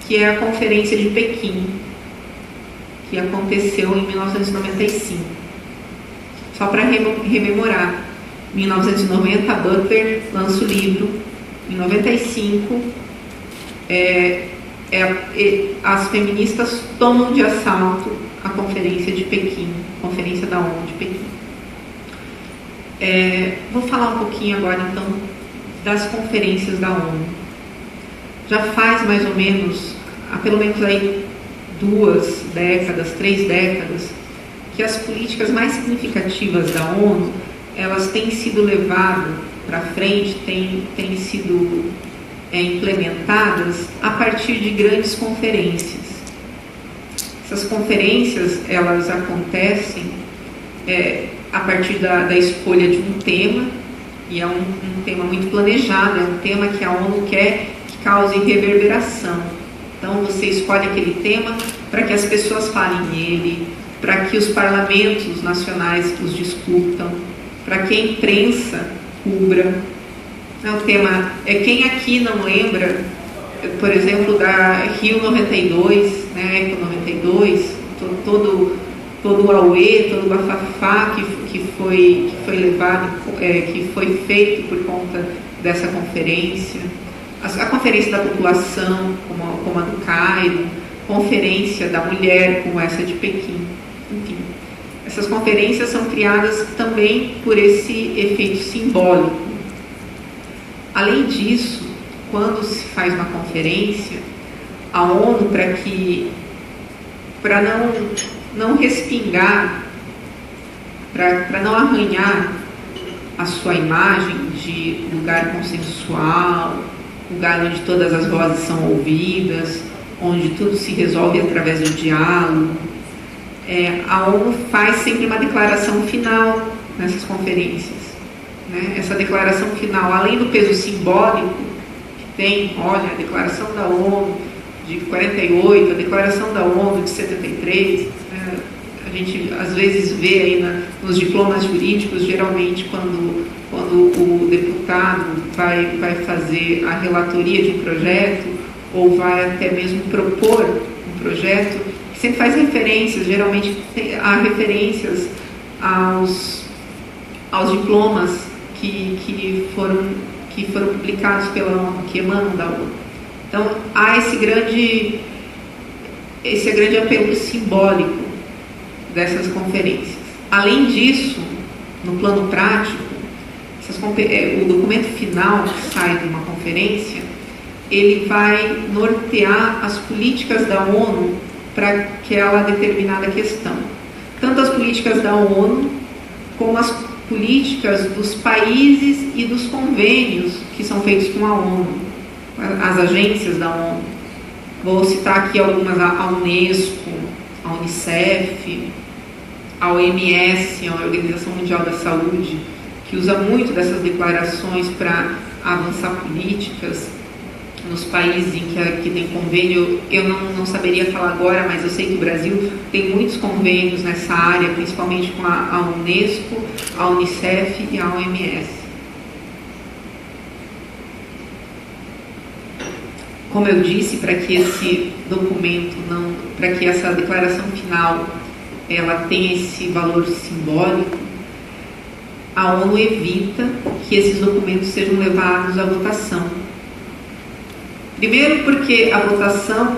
que é a Conferência de Pequim, que aconteceu em 1995. Só para rememorar, em 1990 a Butler lança o livro, em 95 as feministas tomam de assalto a Conferência de Pequim, Conferência da ONU de Pequim. Vou falar um pouquinho agora então das conferências da ONU. Já faz mais ou menos, há pelo menos aí 2 décadas, 3 décadas, que as políticas mais significativas da ONU, elas têm sido levadas para frente, têm sido implementadas a partir de grandes conferências. Essas conferências, elas acontecem a partir da escolha de um tema, e é um tema muito planejado, é um tema que a ONU quer que cause reverberação. Então você escolhe aquele tema para que as pessoas falem nele, para que os parlamentos nacionais os discutam, para que a imprensa cubra. O tema quem aqui não lembra, por exemplo, da Rio 92, né, Eco 92, todo o auê, todo o bafafá que foi levado, que foi feito por conta dessa conferência. A conferência da população, como a do Cairo, conferência da mulher, como essa de Pequim. Enfim, essas conferências são criadas também por esse efeito simbólico. Além disso, quando se faz uma conferência, a ONU, para que para não respingar, para não arranhar a sua imagem de lugar consensual, lugar onde todas as vozes são ouvidas, onde tudo se resolve através do diálogo. A ONU faz sempre uma declaração final nessas conferências, né? Essa declaração final, além do peso simbólico que tem, olha, a declaração da ONU de 48, a declaração da ONU de 73, né? A gente às vezes vê aí nos diplomas jurídicos, geralmente quando o deputado vai fazer a relatoria de um projeto, ou vai até mesmo propor um projeto, sempre faz referências, geralmente há referências aos diplomas que foram publicados pela ONU, que emanam da ONU. Então, há esse grande apelo simbólico dessas conferências. Além disso, no plano prático, o documento final que sai de uma conferência, ele vai nortear as políticas da ONU para aquela determinada questão. Tanto as políticas da ONU, como as políticas dos países e dos convênios que são feitos com a ONU, as agências da ONU. Vou citar aqui algumas: a Unesco, a Unicef, a OMS, a Organização Mundial da Saúde, que usa muito dessas declarações para avançar políticas nos países em que tem convênio. Eu não saberia falar agora, mas eu sei que o Brasil tem muitos convênios nessa área, principalmente com a Unesco, a Unicef e a OMS. Como eu disse, para que esse documento para que essa declaração final ela tenha esse valor simbólico, a ONU evita que esses documentos sejam levados à votação. Primeiro porque a votação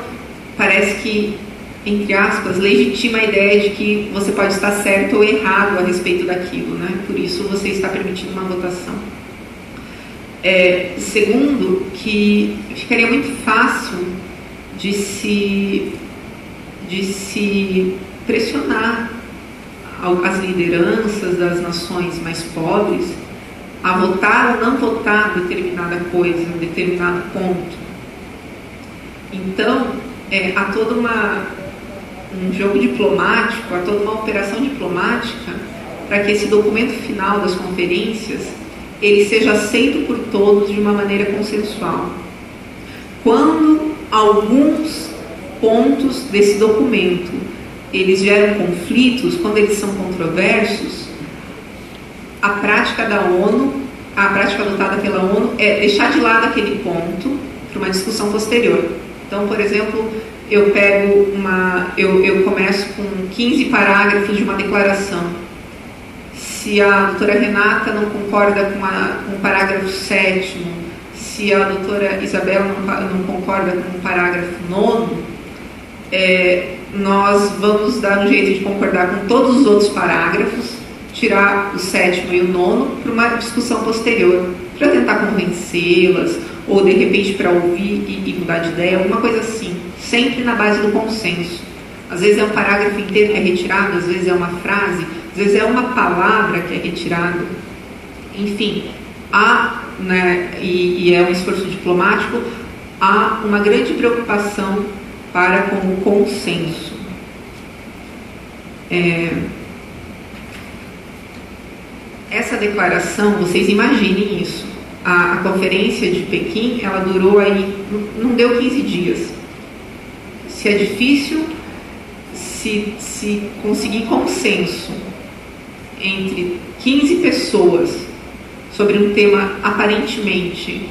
parece que, entre aspas, legitima a ideia de que você pode estar certo ou errado a respeito daquilo, né? Por isso você está permitindo uma votação. Segundo, que ficaria muito fácil de se pressionar as lideranças das nações mais pobres a votar ou não votar determinada coisa, determinado ponto. Então, há todo um jogo diplomático, há toda uma operação diplomática para que esse documento final das conferências ele seja aceito por todos de uma maneira consensual. Quando alguns pontos desse documento eles geram conflitos, quando eles são controversos, a prática da ONU, a prática adotada pela ONU é deixar de lado aquele ponto para uma discussão posterior. Então, por exemplo, eu começo com 15 parágrafos de uma declaração. Se a doutora Renata não concorda com o parágrafo 7º, se a doutora Isabela não concorda com o parágrafo 9º, nós vamos dar um jeito de concordar com todos os outros parágrafos, tirar o 7º e o 9º para uma discussão posterior, para tentar convencê-las, ou de repente para ouvir e mudar de ideia, alguma coisa assim, sempre na base do consenso. Às vezes é um parágrafo inteiro que é retirado, às vezes é uma frase, às vezes é uma palavra que é retirada. Enfim, e é um esforço diplomático, há uma grande preocupação para com o consenso. Essa declaração, vocês imaginem isso. A conferência de Pequim, ela durou aí, não deu 15 dias. Se é difícil se conseguir consenso entre 15 pessoas sobre um tema aparentemente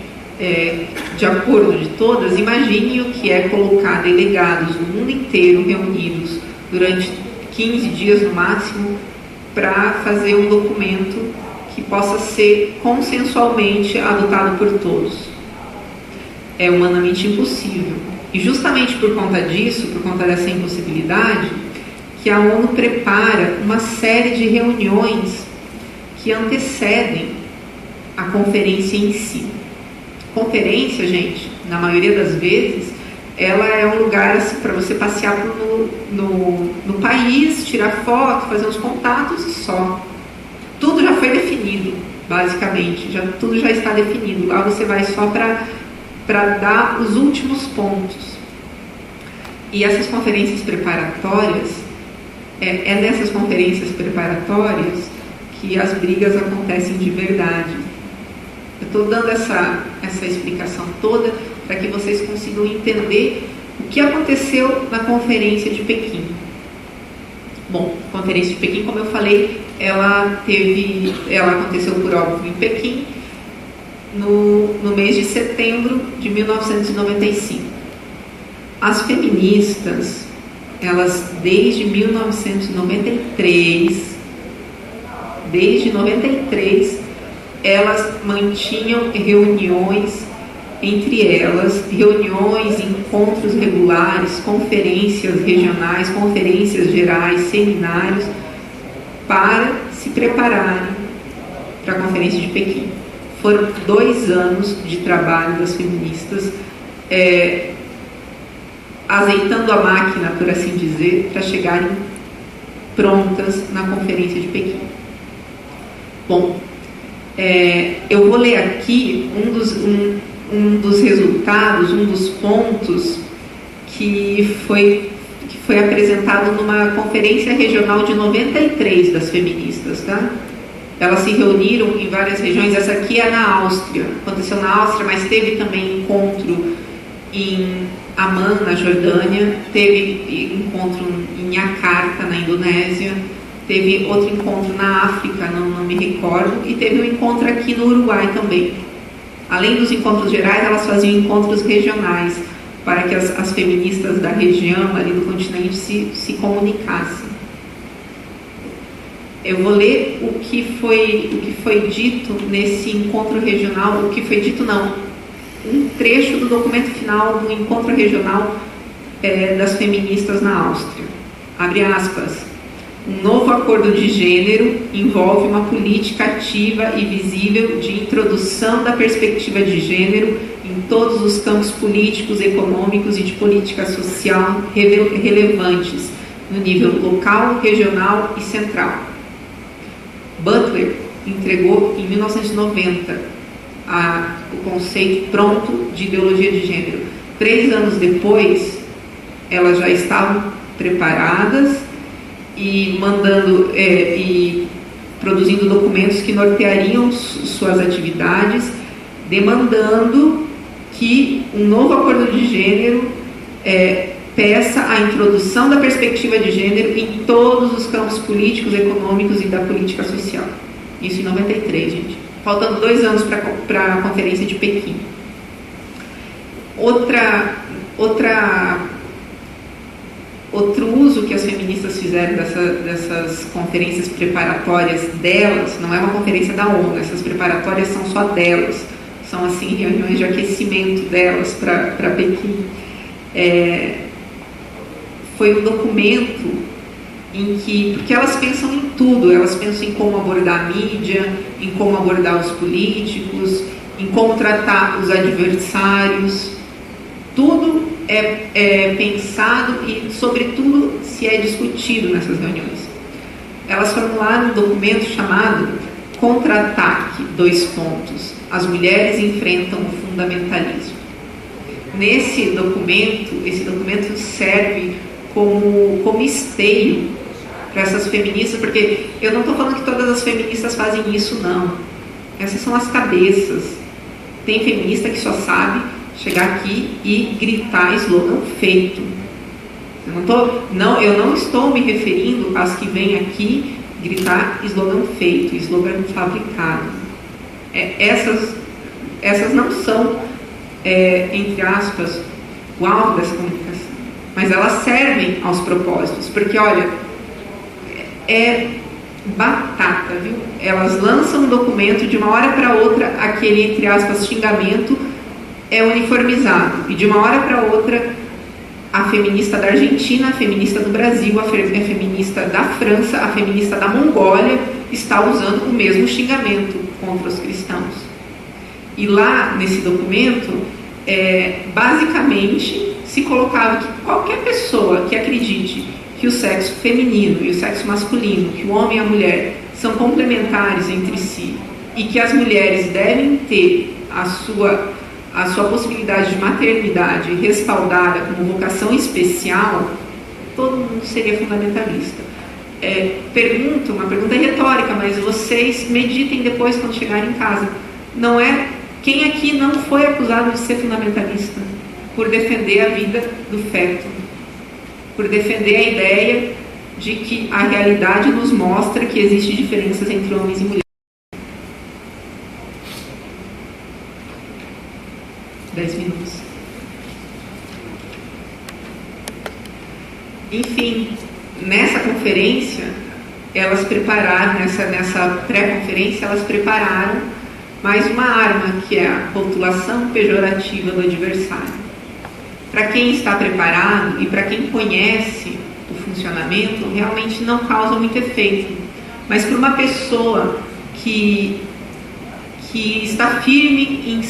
de acordo de todas, imagine o que é colocar delegados do mundo inteiro reunidos durante 15 dias no máximo para fazer um documento que possa ser consensualmente adotado por todos. É humanamente impossível. E justamente por conta disso, por conta dessa impossibilidade, que a ONU prepara uma série de reuniões que antecedem a conferência em si. Conferência, gente, na maioria das vezes, ela é um lugar assim, para você passear no país, tirar foto, fazer uns contatos e só. Tudo já foi definido, basicamente, tudo já está definido. Lá você vai só para dar os últimos pontos. E essas conferências preparatórias, é nessas conferências preparatórias que as brigas acontecem de verdade. Eu estou dando essa explicação toda para que vocês consigam entender o que aconteceu na Conferência de Pequim. Bom, a Conferência de Pequim, como eu falei, ela aconteceu por óbvio em Pequim no mês de setembro de 1995. As feministas, elas desde 1993, elas mantinham reuniões entre elas, reuniões, encontros regulares, conferências regionais, conferências gerais, seminários, para se prepararem para a Conferência de Pequim. Foram 2 anos de trabalho das feministas, azeitando a máquina, por assim dizer, para chegarem prontas na Conferência de Pequim. Bom, eu vou ler aqui um dos resultados, um dos pontos que foi apresentado numa conferência regional de 93 das feministas, tá? Elas se reuniram em várias regiões. Essa aqui é na Áustria, aconteceu na Áustria, mas teve também encontro em Amman, na Jordânia, teve encontro em Jakarta, na Indonésia, teve outro encontro na África, não me recordo, e teve um encontro aqui no Uruguai também. Além dos encontros gerais, elas faziam encontros regionais, para que as feministas da região, ali do continente, se comunicassem. Eu vou ler o que foi dito nesse encontro regional, um trecho do documento final do encontro regional das feministas na Áustria. Abre aspas. Um novo acordo de gênero envolve uma política ativa e visível de introdução da perspectiva de gênero em todos os campos políticos, econômicos e de política social relevantes, no nível local, regional e central. Butler entregou em 1990 o conceito pronto de ideologia de gênero. 3 anos depois, elas já estavam preparadas e produzindo documentos que norteariam suas atividades, demandando que um novo acordo de gênero peça a introdução da perspectiva de gênero em todos os campos políticos, econômicos e da política social. Isso em 93, gente. Faltando 2 anos para a Conferência de Pequim. Outro uso que as feministas fizeram dessas conferências preparatórias delas, não é uma conferência da ONU, essas preparatórias são só delas, são assim reuniões de aquecimento delas para Pequim. Foi um documento em que, porque elas pensam em tudo, elas pensam em como abordar a mídia, em como abordar os políticos, em como tratar os adversários, tudo é pensado e, sobretudo, se é discutido nessas reuniões. Elas formularam um documento chamado Contra-ataque, As mulheres enfrentam o fundamentalismo. Esse documento serve como esteio para essas feministas, porque eu não estou falando que todas as feministas fazem isso, não. Essas são as cabeças. Tem feminista que só sabe chegar aqui e gritar slogan feito. Eu não estou me referindo às que vêm aqui gritar slogan feito, slogan fabricado. Essas não são, entre aspas, o alvo dessa comunicação. Mas elas servem aos propósitos, porque, olha, é batata, viu? Elas lançam um documento, de uma hora para outra, aquele, entre aspas, xingamento é uniformizado, e de uma hora para outra, a feminista da Argentina, a feminista do Brasil, a feminista da França, a feminista da Mongólia está usando o mesmo xingamento contra os cristãos. E lá, nesse documento, basicamente, se colocava que qualquer pessoa que acredite que o sexo feminino e o sexo masculino, que o homem e a mulher são complementares entre si e que as mulheres devem ter a sua possibilidade de maternidade respaldada como vocação especial, todo mundo seria fundamentalista. Uma pergunta retórica, mas vocês meditem depois quando chegarem em casa. Não é quem aqui não foi acusado de ser fundamentalista por defender a vida do feto, por defender a ideia de que a realidade nos mostra que existem diferenças entre homens e mulheres. 10 minutos. Enfim, nessa conferência, elas prepararam, nessa pré-conferência, elas prepararam mais uma arma, que é a rotulação pejorativa do adversário. Para quem está preparado e para quem conhece o funcionamento, realmente não causa muito efeito. Mas para uma pessoa que está firme em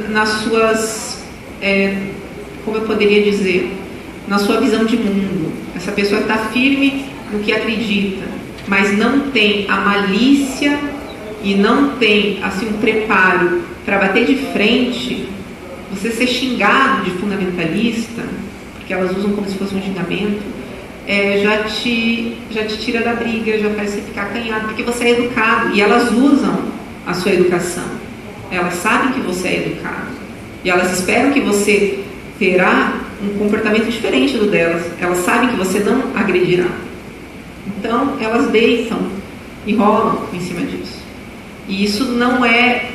nas suas, como eu poderia dizer, na sua visão de mundo, essa pessoa está firme no que acredita, mas não tem a malícia e não tem assim um preparo para bater de frente, você ser xingado de fundamentalista, porque elas usam como se fosse um xingamento, já te tira da briga, já faz você ficar acanhado, porque você é educado, e elas usam a sua educação, elas sabem que você é educado, e elas esperam que você terá um comportamento diferente do delas, elas sabem que você não agredirá. Então, elas deitam e rolam em cima disso. E isso não é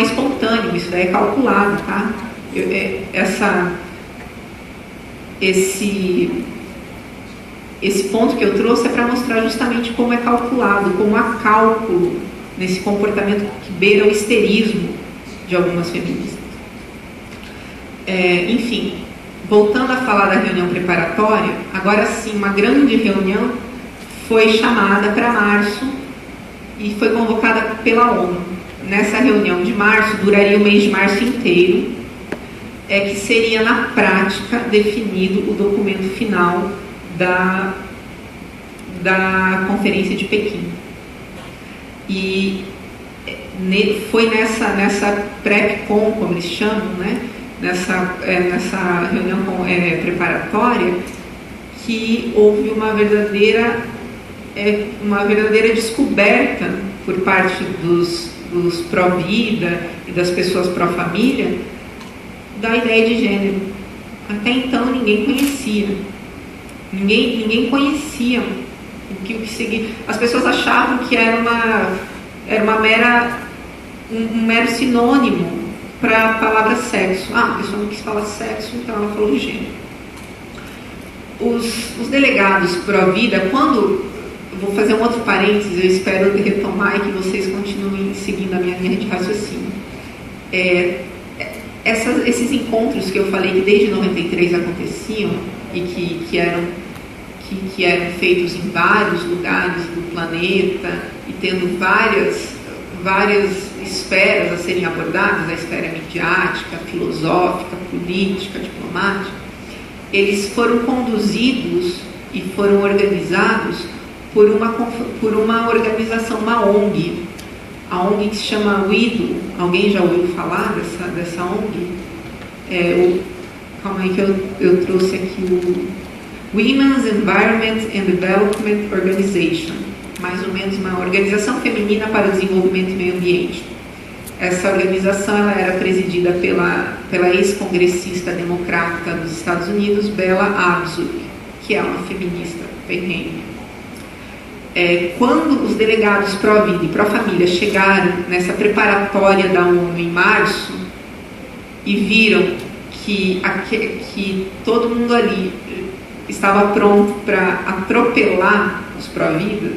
espontâneo, isso daí é calculado, tá? Esse ponto que eu trouxe é para mostrar justamente como é calculado, como há cálculo nesse comportamento que beira o histerismo de algumas feministas. Enfim, voltando a falar da reunião preparatória, agora sim, uma grande reunião foi chamada para março e foi convocada pela ONU. Nessa reunião de março, duraria o mês de março inteiro, que seria na prática definido o documento final da Conferência de Pequim. E foi nessa pré-com, como eles chamam, né? Nessa reunião preparatória, que houve uma verdadeira descoberta por parte dos pró-vida e das pessoas pró-família da ideia de gênero. Até então ninguém conhecia. Ninguém conhecia o que seguia. As pessoas achavam que era um mero sinônimo para a palavra sexo. A pessoa não quis falar sexo, então ela falou de gênero. Os delegados pró-vida, vou fazer um outro parênteses, eu espero retomar e que vocês continuem seguindo a minha linha de raciocínio. Esses encontros que eu falei que desde 93 aconteciam e que eram feitos em vários lugares do planeta e tendo várias esferas a serem abordadas, a esfera midiática, filosófica, política, diplomática, eles foram conduzidos e foram organizados por uma organização, uma ONG, a ONG que se chama WIDO. Alguém já ouviu falar dessa ONG? Calma aí que eu trouxe aqui o Women's Environment and Development Organization, mais ou menos uma organização feminina para o desenvolvimento e meio ambiente. Essa organização ela era presidida pela ex-congressista democrata dos Estados Unidos, Bella Abzug, que é uma feminista ferrenha. Quando os delegados pró-vida e pró-família chegaram nessa preparatória da ONU em março e viram que todo mundo ali estava pronto para atropelar os pró-vidas,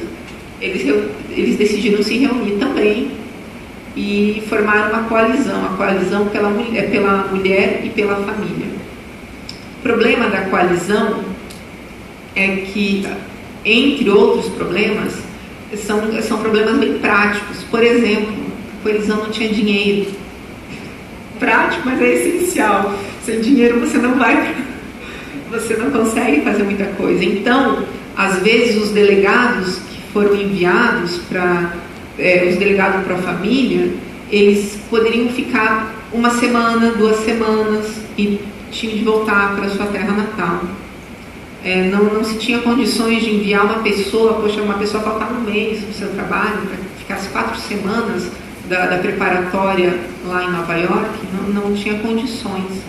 eles decidiram se reunir também e formaram uma coalizão pela mulher e pela família. O problema da coalizão é que, entre outros problemas, são problemas bem práticos. Por exemplo, a coalizão não tinha dinheiro. prático, mas é essencial. Sem dinheiro você não consegue fazer muita coisa. Então, às vezes os delegados que foram enviados os delegados para a família, eles poderiam ficar 1 semana, 2 semanas e tinham de voltar para a sua terra natal. Não se tinha condições de enviar uma pessoa faltar um mês no seu trabalho, para ficar as 4 semanas da preparatória lá em Nova York, não tinha condições.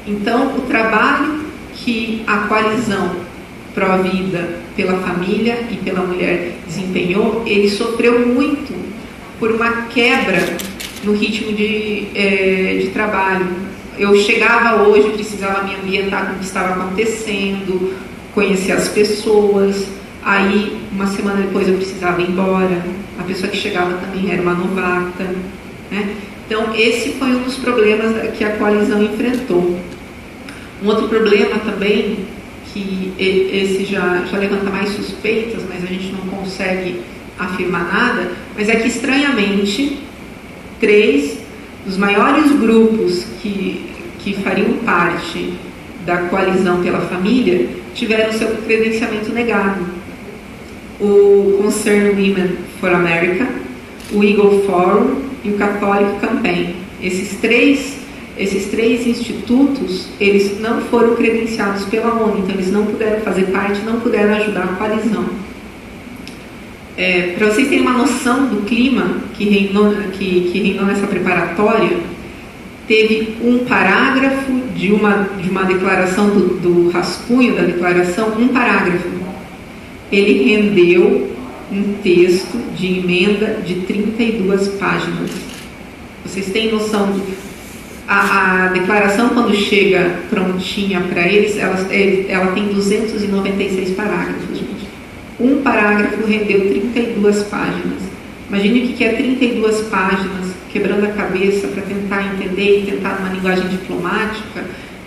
Então, o trabalho que a coalizão pró-vida pela família e pela mulher desempenhou, ele sofreu muito por uma quebra no ritmo de trabalho. Eu chegava hoje, precisava me ambientar com o que estava acontecendo, conhecer as pessoas, aí 1 semana depois eu precisava ir embora, a pessoa que chegava também era uma novata, né? Então esse foi um dos problemas que a coalizão enfrentou. Um outro problema também, que esse já levanta mais suspeitas, mas a gente não consegue afirmar nada, mas é que estranhamente 3 dos maiores grupos que fariam parte da coalizão pela família tiveram seu credenciamento negado. O Concerned Women for America, o Eagle Forum e o Catholic Campaign. Esses três institutos, eles não foram credenciados pela ONU, então eles não puderam fazer parte, não puderam ajudar a coalizão. Para vocês terem uma noção do clima que reinou nessa preparatória, teve um parágrafo de uma declaração, do rascunho da declaração, um parágrafo. Ele rendeu um texto de emenda de 32 páginas. Vocês têm noção a declaração, quando chega prontinha para eles, ela tem 296 parágrafos, gente. Um parágrafo rendeu 32 páginas. Imagine o que é 32 páginas, quebrando a cabeça para tentar entender e tentar numa linguagem diplomática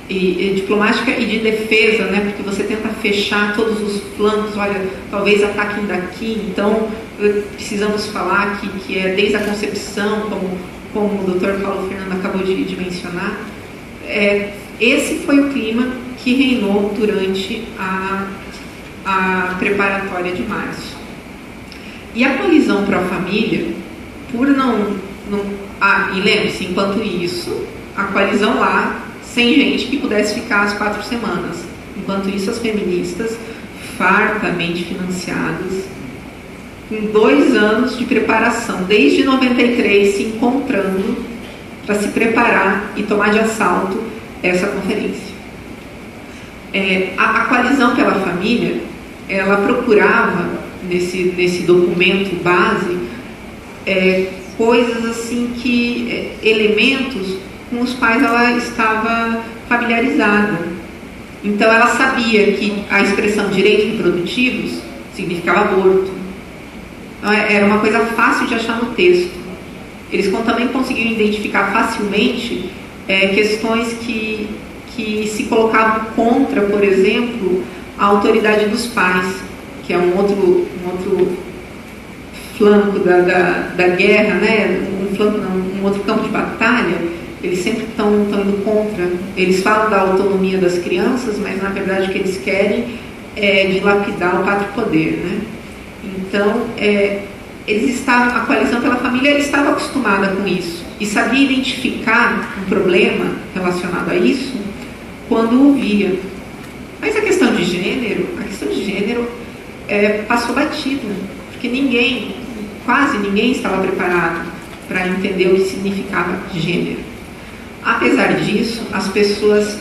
e de defesa, né? Porque você tenta fechar todos os flancos, olha, talvez ataquem daqui, então precisamos falar que é desde a concepção, como o Dr. Paulo Fernando acabou de mencionar. Esse foi o clima que reinou durante a preparatória de março. E a coalizão pró-família, por e lembre-se, enquanto isso, a coalizão lá, sem gente que pudesse ficar as 4 semanas. Enquanto isso, as feministas, fartamente financiadas, com 2 anos de preparação, desde 93, se encontrando para se preparar e tomar de assalto essa conferência. A coalizão pela família, ela procurava, nesse documento base, coisas assim elementos com os quais ela estava familiarizada. Então ela sabia que a expressão direitos reprodutivos significava aborto. Então, era uma coisa fácil de achar no texto. Eles também conseguiram identificar facilmente questões que se colocavam contra, por exemplo, a autoridade dos pais, que é um outro flanco da guerra, né? Um outro campo de batalha. Eles sempre estão indo contra. Eles falam da autonomia das crianças, mas na verdade o que eles querem é dilapidar o pátrio poder, né? Então, a coalizão pela família estava acostumada com isso e sabia identificar um problema relacionado a isso quando o via. Mas a questão de gênero passou batida, porque quase ninguém estava preparado para entender o que significava gênero. Apesar disso, as pessoas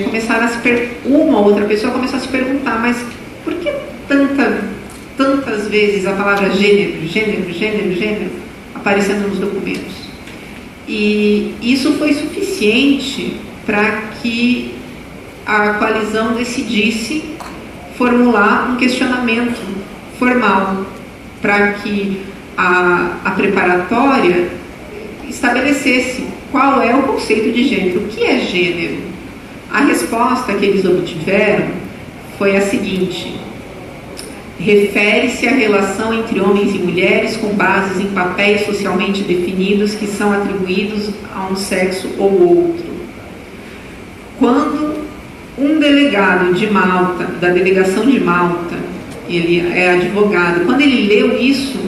começaram uma ou outra pessoa começou a se perguntar, mas por que tantas vezes a palavra gênero aparecendo nos documentos? E isso foi suficiente para que a coalizão decidisse formular um questionamento formal para que a preparatória estabelecesse qual é o conceito de gênero. O que é gênero? A resposta que eles obtiveram foi a seguinte: refere-se à relação entre homens e mulheres com bases em papéis socialmente definidos que são atribuídos a um sexo ou outro. Quando um delegado de Malta, da delegação de Malta, ele é advogado, quando ele leu isso,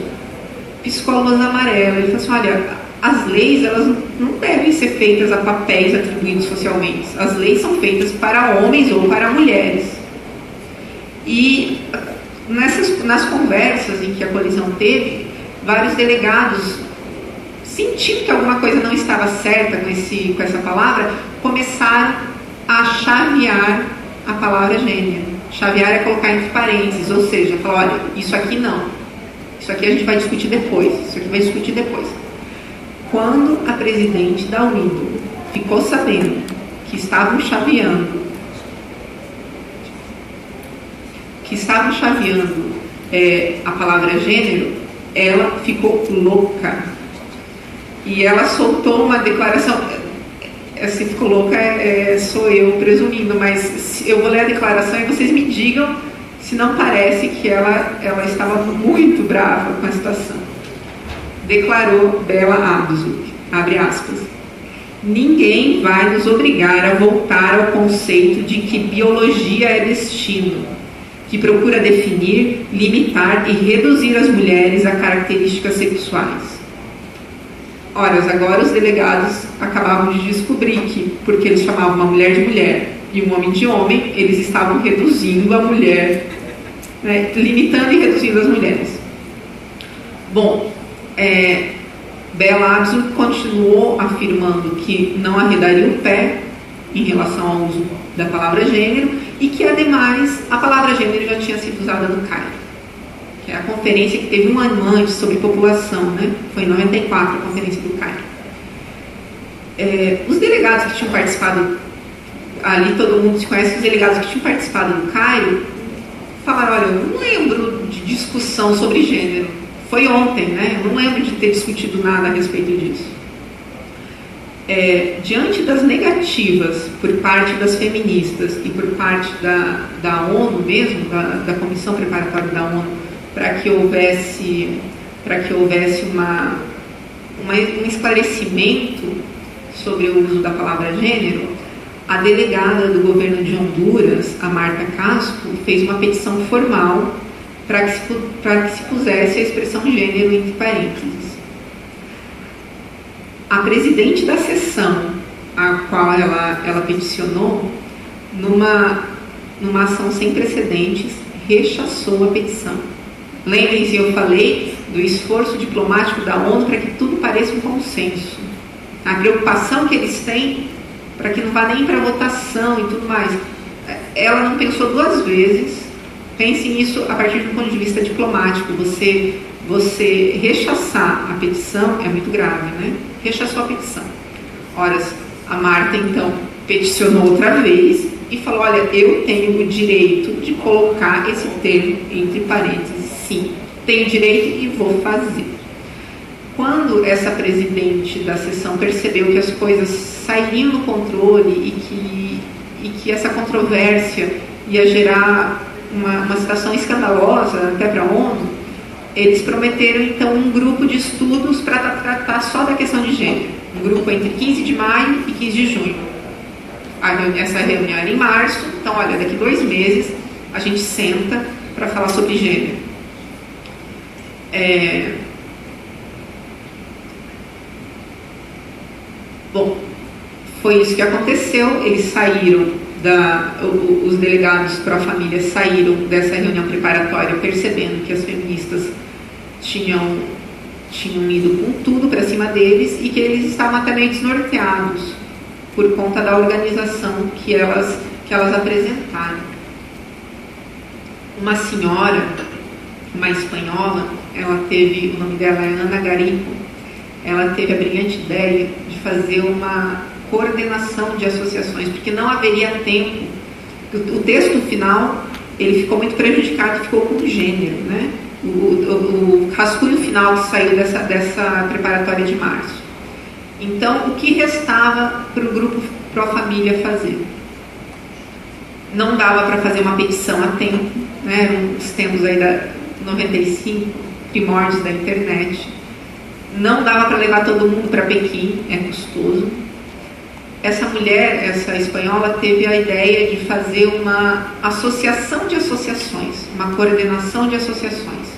piscou a luz amarela. Ele falou assim: olha, as leis, elas não devem ser feitas a papéis atribuídos socialmente. As leis são feitas para homens ou para mulheres. E nas conversas em que a colisão teve, vários delegados, sentindo que alguma coisa não estava certa com essa palavra, começaram a chavear a palavra gênero. Chavear é colocar entre parênteses, ou seja, falar: olha, isso aqui não. Isso aqui a gente vai discutir depois. Isso aqui vai discutir depois. Quando a presidente da UIDO ficou sabendo que estavam chaveando a palavra gênero, ela ficou louca. E ela soltou uma declaração. Se ficou louca, sou eu presumindo, mas eu vou ler a declaração e vocês me digam se não parece que ela estava muito brava com a situação. Declarou Bella Abzug, abre aspas: ninguém vai nos obrigar a voltar ao conceito de que biologia é destino, que procura definir, limitar e reduzir as mulheres a características sexuais. Ora, agora os delegados acabavam de descobrir que, porque eles chamavam uma mulher de mulher e um homem de homem, eles estavam reduzindo a mulher, né, limitando e reduzindo as mulheres. Bom, Bella Abzug continuou afirmando que não arredaria o pé em relação ao uso da palavra gênero e que, ademais, a palavra gênero já tinha sido usada no Cairo, que é a conferência que teve um ano antes sobre população, né? Foi em 94 a conferência do Cairo. Os delegados que tinham participado, ali todo mundo se conhece, os delegados que tinham participado do Cairo falaram: olha, eu não lembro de discussão sobre gênero, foi ontem, né? Eu não lembro de ter discutido nada a respeito disso. Diante das negativas por parte das feministas e por parte da ONU mesmo, da Comissão Preparatória da ONU, para que houvesse um esclarecimento sobre o uso da palavra gênero, a delegada do governo de Honduras, a Marta Casco, fez uma petição formal para que se pusesse a expressão gênero entre parênteses. A presidente da sessão, a qual ela peticionou, numa ação sem precedentes, rechaçou a petição. Lembrem-se, eu falei do esforço diplomático da ONU para que tudo pareça um consenso. A preocupação que eles têm para que não vá nem para votação e tudo mais. Ela não pensou duas vezes. Pense nisso a partir do ponto de vista diplomático. Você rechaçar a petição é muito grave, né? Rechaçou a petição. Ora, a Marta, então, peticionou outra vez e falou: olha, eu tenho o direito de colocar esse termo entre parênteses. Sim, tenho direito e vou fazer. Quando essa presidente da sessão percebeu que as coisas sairiam do controle e que essa controvérsia ia gerar uma situação escandalosa até para a ONU, eles prometeram então um grupo de estudos para tratar só da questão de gênero. Um grupo entre 15 de maio e 15 de junho. Essa reunião era em março, então olha, daqui 2 meses a gente senta para falar sobre gênero. Bom, foi isso que aconteceu. Eles saíram, os delegados pró-família saíram dessa reunião preparatória percebendo que as feministas tinham ido com tudo para cima deles e que eles estavam até meio desnorteados por conta da organização que elas apresentaram. Uma senhora, uma espanhola, o nome dela é Ana Garico, ela teve a brilhante ideia de fazer uma coordenação de associações, porque não haveria tempo. O texto final, ele ficou muito prejudicado, ficou com gênero, né? O rascunho final que saiu dessa preparatória de março. Então, o que restava para o grupo pró-família fazer? Não dava para fazer uma petição a tempo, né, eram os tempos aí da 95, primórdios da internet. Não dava para levar todo mundo para Pequim, é custoso. Essa mulher, essa espanhola, teve a ideia de fazer uma associação de associações, uma coordenação de associações,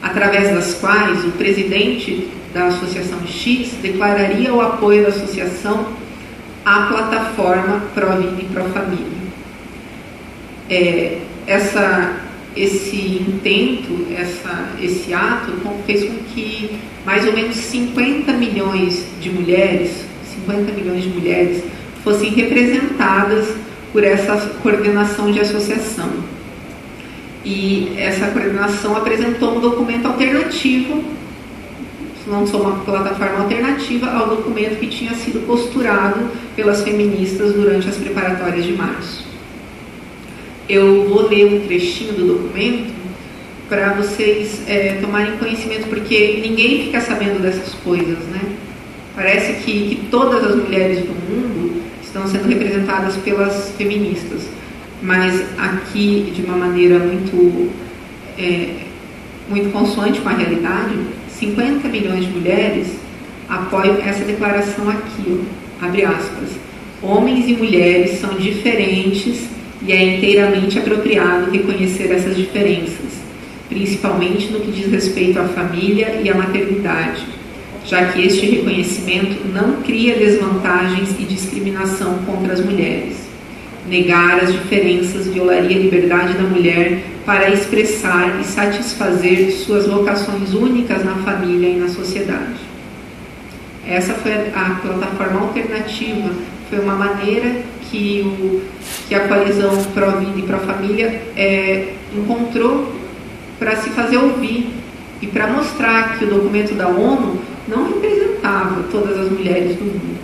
através das quais o presidente da Associação X declararia o apoio da associação à plataforma Pró-Vida e Pró-Família. Esse intento, esse ato fez com que mais ou menos 50 milhões de mulheres fossem representadas por essa coordenação de associação. E essa coordenação apresentou um documento alternativo, lançou uma plataforma alternativa ao documento que tinha sido posturado pelas feministas durante as preparatórias de março. Eu vou ler um trechinho do documento para vocês tomarem conhecimento, porque ninguém fica sabendo dessas coisas, né? Parece que todas as mulheres do mundo estão sendo representadas pelas feministas, mas aqui, de uma maneira muito consoante com a realidade, 50 milhões de mulheres apoiam essa declaração aqui, ó, abre aspas: homens e mulheres são diferentes e é inteiramente apropriado reconhecer essas diferenças, principalmente no que diz respeito à família e à maternidade, já que este reconhecimento não cria desvantagens e discriminação contra as mulheres. Negar as diferenças violaria a liberdade da mulher para expressar e satisfazer suas vocações únicas na família e na sociedade. Essa foi a plataforma alternativa, foi uma maneira que a coalizão Pró-Vida e Pró-Família encontrou para se fazer ouvir e para mostrar que o documento da ONU não representava todas as mulheres do mundo.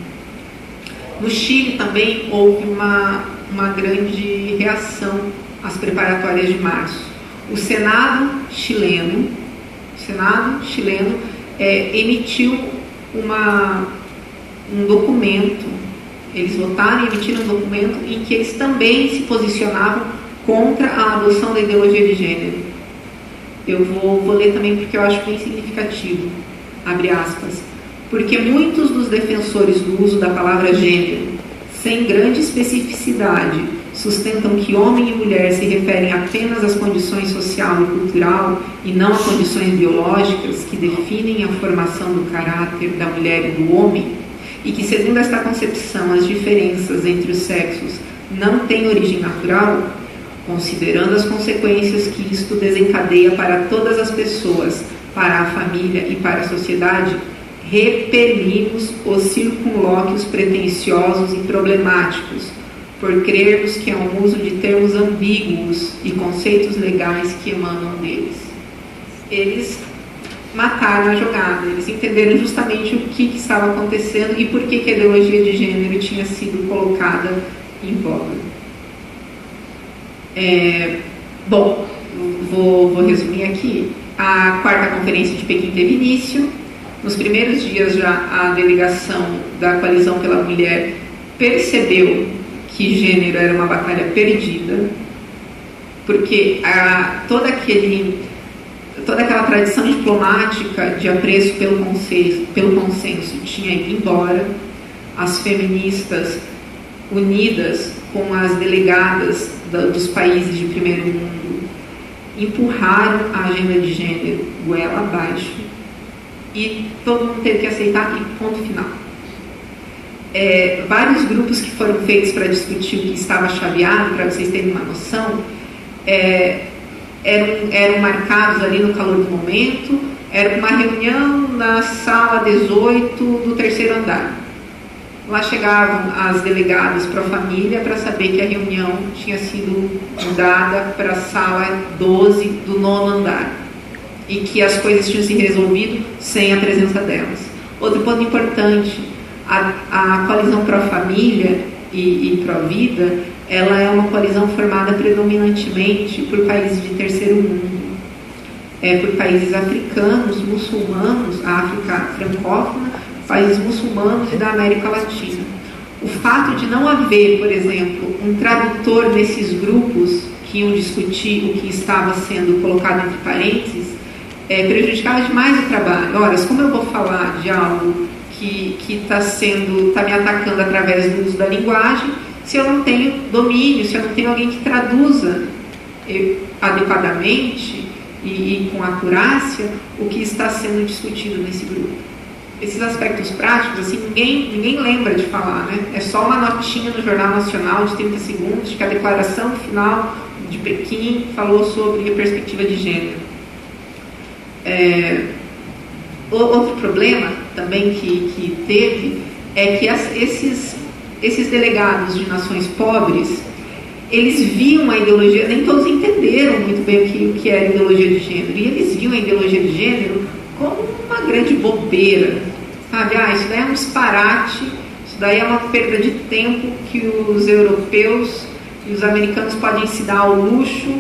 No Chile também houve uma grande reação às preparatórias de março. O Senado chileno emitiu um documento, eles votaram e emitiram um documento em que eles também se posicionavam contra a adoção da ideologia de gênero. Eu vou ler também porque eu acho bem significativo. Abre aspas: porque muitos dos defensores do uso da palavra gênero, sem grande especificidade, sustentam que homem e mulher se referem apenas às condições social e cultural e não a condições biológicas que definem a formação do caráter da mulher e do homem, e que, segundo esta concepção, as diferenças entre os sexos não têm origem natural, considerando as consequências que isto desencadeia para todas as pessoas, para a família e para a sociedade, repelimos os circunlóquios pretensiosos e problemáticos, por crermos que é um uso de termos ambíguos e conceitos legais que emanam deles. Eles mataram a jogada, eles entenderam justamente o que estava acontecendo e por que a ideologia de gênero tinha sido colocada em voga. Bom, vou resumir aqui. A quarta conferência de Pequim teve início. Nos primeiros dias já a delegação da Coalizão pela Mulher percebeu que gênero era uma batalha perdida, porque toda aquela tradição diplomática de apreço pelo consenso tinha ido embora. As feministas, unidas com as delegadas dos países de primeiro mundo, empurraram a agenda de gênero goela abaixo e todo mundo teve que aceitar, e ponto final. Vários grupos que foram feitos para discutir o que estava chaveado, para vocês terem uma noção, eram marcados ali no calor do momento. Era uma reunião na sala 18 do terceiro andar. Lá chegavam as delegadas Pró-Família para saber que a reunião tinha sido mudada para a sala 12 do nono andar e que as coisas tinham se resolvido sem a presença delas. Outro ponto importante: a coalizão Pró-Família e Pró-Vida, ela é uma coalizão formada predominantemente por países de terceiro mundo, por países africanos, muçulmanos, a África francófona, países muçulmanos e da América Latina. O fato de não haver, por exemplo, um tradutor nesses grupos que iam discutir o que estava sendo colocado entre parênteses, prejudicava demais o trabalho. Ora, como eu vou falar de algo que está me atacando através do uso da linguagem, se eu não tenho domínio, se eu não tenho alguém que traduza adequadamente e com acurácia o que está sendo discutido nesse grupo. Esses aspectos práticos, assim, ninguém lembra de falar, né? É só uma notinha no Jornal Nacional de 30 segundos de que a declaração final de Pequim falou sobre a perspectiva de gênero. Outro problema também que teve é que esses delegados de nações pobres, eles viam a ideologia, nem todos entenderam muito bem o que era ideologia de gênero, e eles viam a ideologia de gênero como uma grande bobeira, sabe? Isso daí é um disparate, isso daí é uma perda de tempo que os europeus e os americanos podem se dar ao luxo,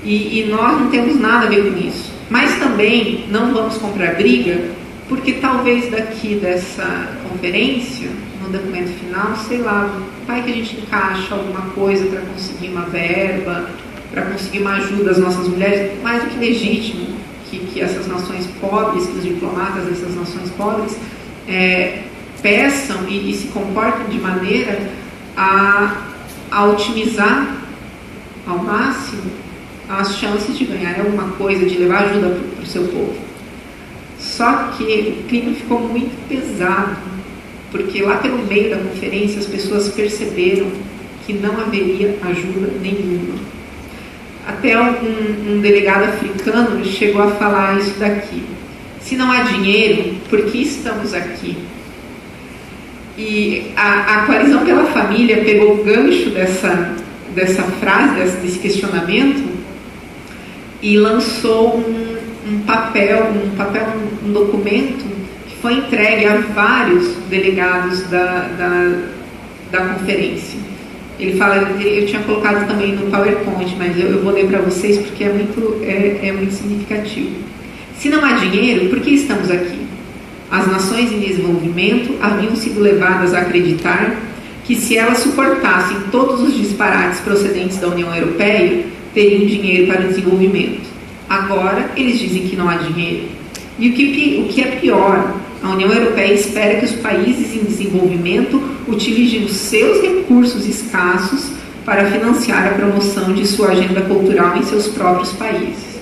e nós não temos nada a ver com isso. Mas também não vamos comprar briga, porque talvez daqui dessa conferência, no documento final, sei lá, vai que a gente encaixa alguma coisa para conseguir uma verba, para conseguir uma ajuda às nossas mulheres, mais do que legítimo que essas nações pobres, que os diplomatas dessas nações pobres peçam e se comportem de maneira a otimizar ao máximo as chances de ganhar alguma coisa, de levar ajuda para o seu povo. Só que o clima ficou muito pesado, porque lá pelo meio da conferência as pessoas perceberam que não haveria ajuda nenhuma. Até um delegado africano chegou a falar isso daqui: se não há dinheiro, por que estamos aqui? E a Coalizão pela Família pegou o gancho dessa frase, desse questionamento, e lançou um documento que foi entregue a vários delegados da conferência. Ele fala, eu tinha colocado também no PowerPoint, mas eu vou ler para vocês porque é muito significativo. Se não há dinheiro, por que estamos aqui? As nações em desenvolvimento haviam sido levadas a acreditar que se elas suportassem todos os disparates procedentes da União Europeia, teriam dinheiro para o desenvolvimento. Agora, eles dizem que não há dinheiro. E o que é pior, a União Europeia espera que os países em desenvolvimento utilizem os seus recursos escassos para financiar a promoção de sua agenda cultural em seus próprios países.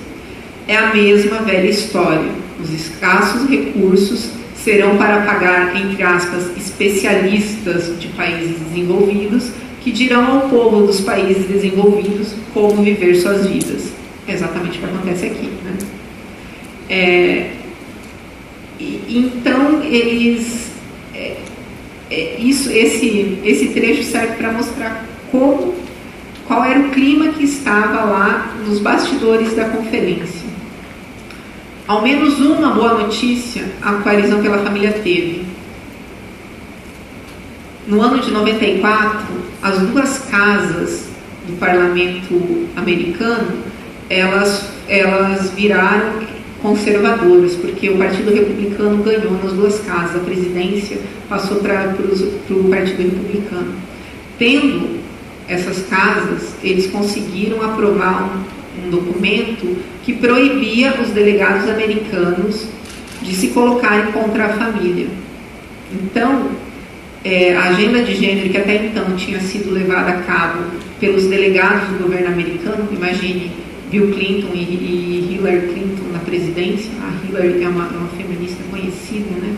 É a mesma velha história. Os escassos recursos serão para pagar, entre aspas, especialistas de países desenvolvidos que dirão ao povo dos países desenvolvidos como viver suas vidas. É exatamente o que acontece aqui, né? Então, esse trecho serve para mostrar qual era o clima que estava lá nos bastidores da conferência. Ao menos uma boa notícia a Coalizão pela Família teve. No ano de 94, as duas casas do parlamento americano, elas viraram conservadoras, porque o Partido Republicano ganhou nas duas casas, a presidência passou para o Partido Republicano. Tendo essas casas, eles conseguiram aprovar um documento que proibia os delegados americanos de se colocarem contra a família. Então, a agenda de gênero, que até então tinha sido levada a cabo pelos delegados do governo americano, imagine Bill Clinton e Hillary Clinton na presidência, a Hillary é uma feminista conhecida, né?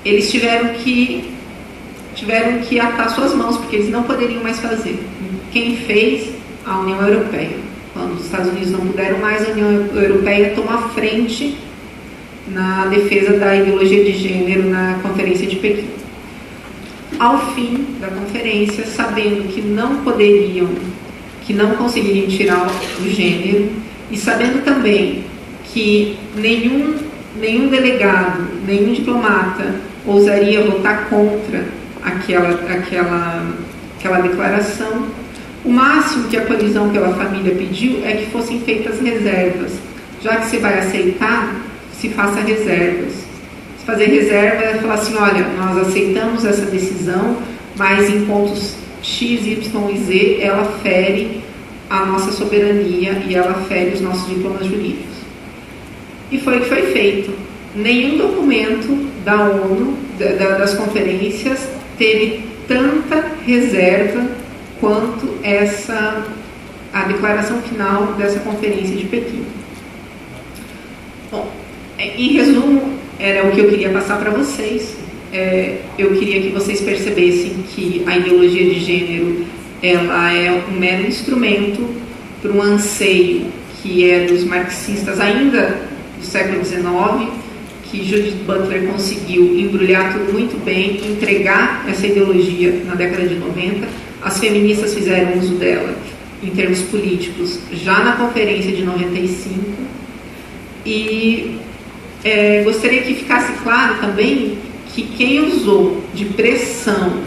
Eles tiveram que atar suas mãos, porque eles não poderiam mais fazer. Quem fez? A União Europeia. Quando os Estados Unidos não puderam mais, a União Europeia tomou a frente na defesa da ideologia de gênero na Conferência de Pequim. Ao fim da conferência, sabendo que não conseguiriam tirar o gênero, e sabendo também que nenhum delegado, nenhum diplomata ousaria votar contra aquela declaração, o máximo que a Coalizão pela Família pediu é que fossem feitas reservas. Já que você vai aceitar, se faça reservas. Se fazer reserva é falar assim, olha, nós aceitamos essa decisão, mas em pontos X, Y e Z ela fere a nossa soberania e ela fere os nossos diplomas jurídicos. E foi o que foi feito. Nenhum documento da ONU, das conferências, teve tanta reserva quanto a declaração final dessa conferência de Pequim. Bom, em resumo, era o que eu queria passar para vocês. Eu queria que vocês percebessem que a ideologia de gênero ela é um mero instrumento para um anseio que é dos marxistas ainda do século XIX, que Judith Butler conseguiu embrulhar tudo muito bem, entregar essa ideologia na década de 90. As feministas fizeram uso dela em termos políticos já na conferência de 95. E gostaria que ficasse claro também que quem usou de pressão,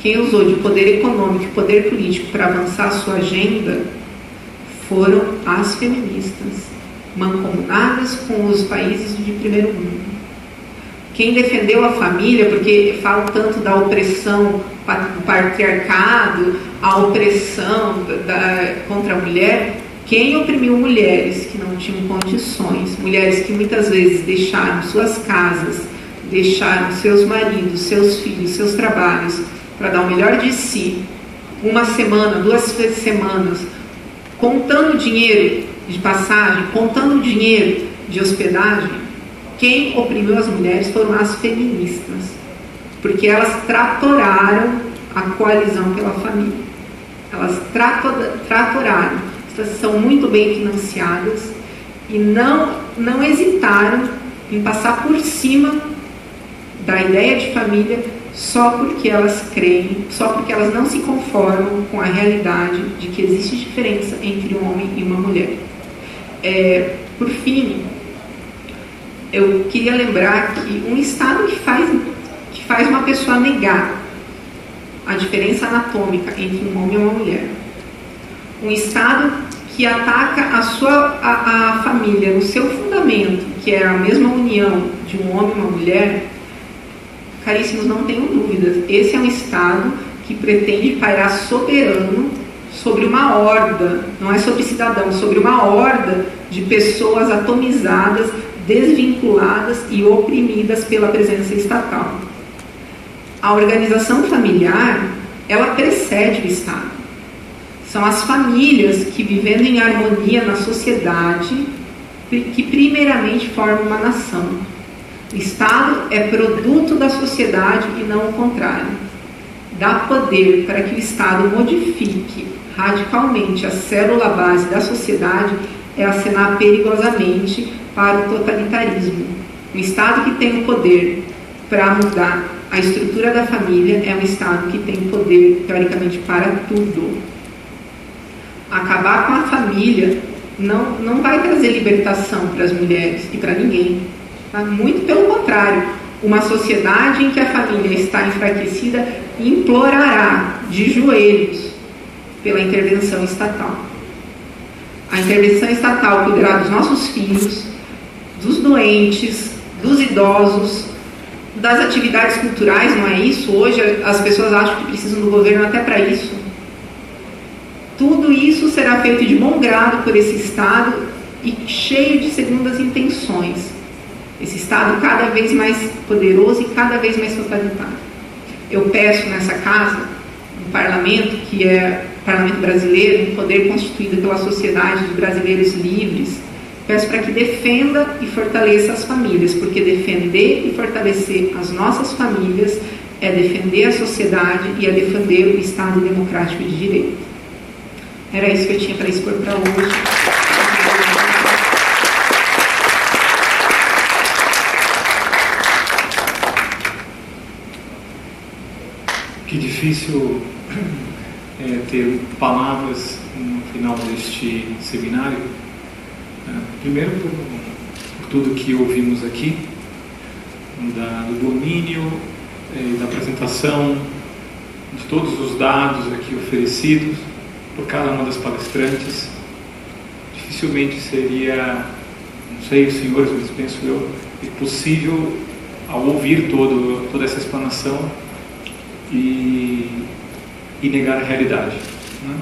quem usou de poder econômico e poder político para avançar a sua agenda foram as feministas, mancomunadas com os países de primeiro mundo. Quem defendeu a família, porque falam tanto da opressão do patriarcado, a opressão contra a mulher, quem oprimiu mulheres que não tinham condições, mulheres que muitas vezes deixaram suas casas, deixaram seus maridos, seus filhos, seus trabalhos, para dar o melhor de si, uma semana, 2 semanas, contando dinheiro de passagem, contando dinheiro de hospedagem, quem oprimiu as mulheres foram as feministas, porque elas tratoraram a coalizão pela família. Elas tratoraram, elas são muito bem financiadas e não hesitaram em passar por cima da ideia de família só porque elas creem, só porque elas não se conformam com a realidade de que existe diferença entre um homem e uma mulher. Por fim, eu queria lembrar que um estado que faz uma pessoa negar a diferença anatômica entre um homem e uma mulher, um estado que ataca a família no seu fundamento, que é a mesma união de um homem e uma mulher, caríssimos, não tenham dúvidas, esse é um estado que pretende pairar soberano sobre uma horda, não é sobre cidadãos, sobre uma horda de pessoas atomizadas, desvinculadas e oprimidas pela presença estatal. A organização familiar, ela precede o Estado. São as famílias que, vivendo em harmonia na sociedade, que primeiramente formam uma nação. O Estado é produto da sociedade e não o contrário. Dá poder para que o Estado modifique radicalmente a célula base da sociedade é acenar perigosamente para o totalitarismo. Um Estado que tem o poder para mudar a estrutura da família é um Estado que tem poder, teoricamente, para tudo. Acabar com a família não vai trazer libertação para as mulheres e para ninguém. Tá? Muito pelo contrário. Uma sociedade em que a família está enfraquecida implorará de joelhos pela intervenção estatal. A intervenção estatal cuidará dos nossos filhos, dos doentes, dos idosos, das atividades culturais, não é isso? Hoje as pessoas acham que precisam do governo até para isso. Tudo isso será feito de bom grado por esse Estado e cheio de segundas intenções. Esse Estado cada vez mais poderoso e cada vez mais totalitário. Eu peço nessa casa, no parlamento, que é o parlamento brasileiro, um poder constituído pela sociedade dos brasileiros livres, peço para que defenda e fortaleça as famílias, porque defender e fortalecer as nossas famílias é defender a sociedade e é defender o Estado democrático de direito. Era isso que eu tinha para expor para hoje. Que difícil ter palavras no final deste seminário. Primeiro, por tudo que ouvimos aqui, do domínio e da apresentação de todos os dados aqui oferecidos por cada uma das palestrantes. Dificilmente seria, não sei os senhores, mas penso eu, possível, ao ouvir toda essa explanação, e negar a realidade, né?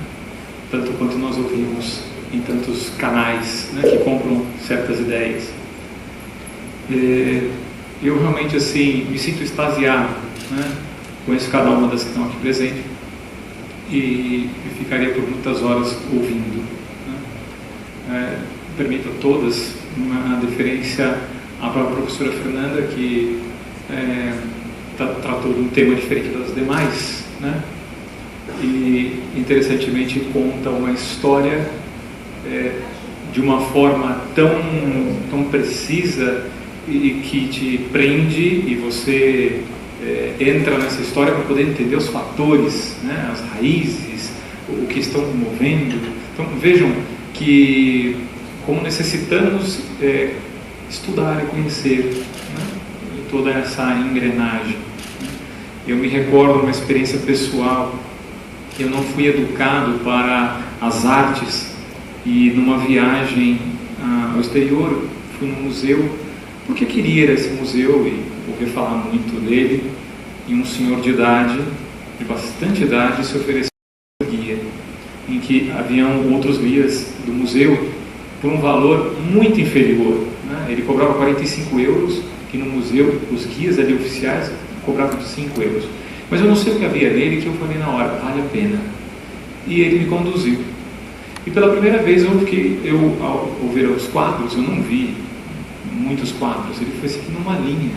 tanto quanto nós ouvimos em tantos canais, né, que compram certas ideias. Eu realmente assim me sinto extasiado, né? Conheço cada uma das que estão aqui presentes e ficaria por muitas horas ouvindo, né? Permito a todas uma deferência à própria professora Fernanda, que tratou de um tema diferente das demais, né? E interessantemente conta uma história de uma forma tão precisa e que te prende, e você entra nessa história para poder entender os fatores, né, as raízes, o que estão movendo. Então vejam que como necessitamos estudar e conhecer, né, toda essa engrenagem. Eu me recordo uma experiência pessoal. Eu não fui educado para as artes, e numa viagem ao exterior fui num museu porque queria ir a esse museu e ouvi falar muito dele, e um senhor de idade, de bastante idade, se ofereceu guia, em que haviam outros guias do museu por um valor muito inferior, né? Ele cobrava 45 euros, que no museu os guias ali oficiais cobravam 5 euros. Mas eu não sei o que havia nele, que eu falei na hora, vale a pena. E ele me conduziu. E pela primeira vez ao ouvir os quadros, eu não vi muitos quadros, ele foi seguindo uma linha.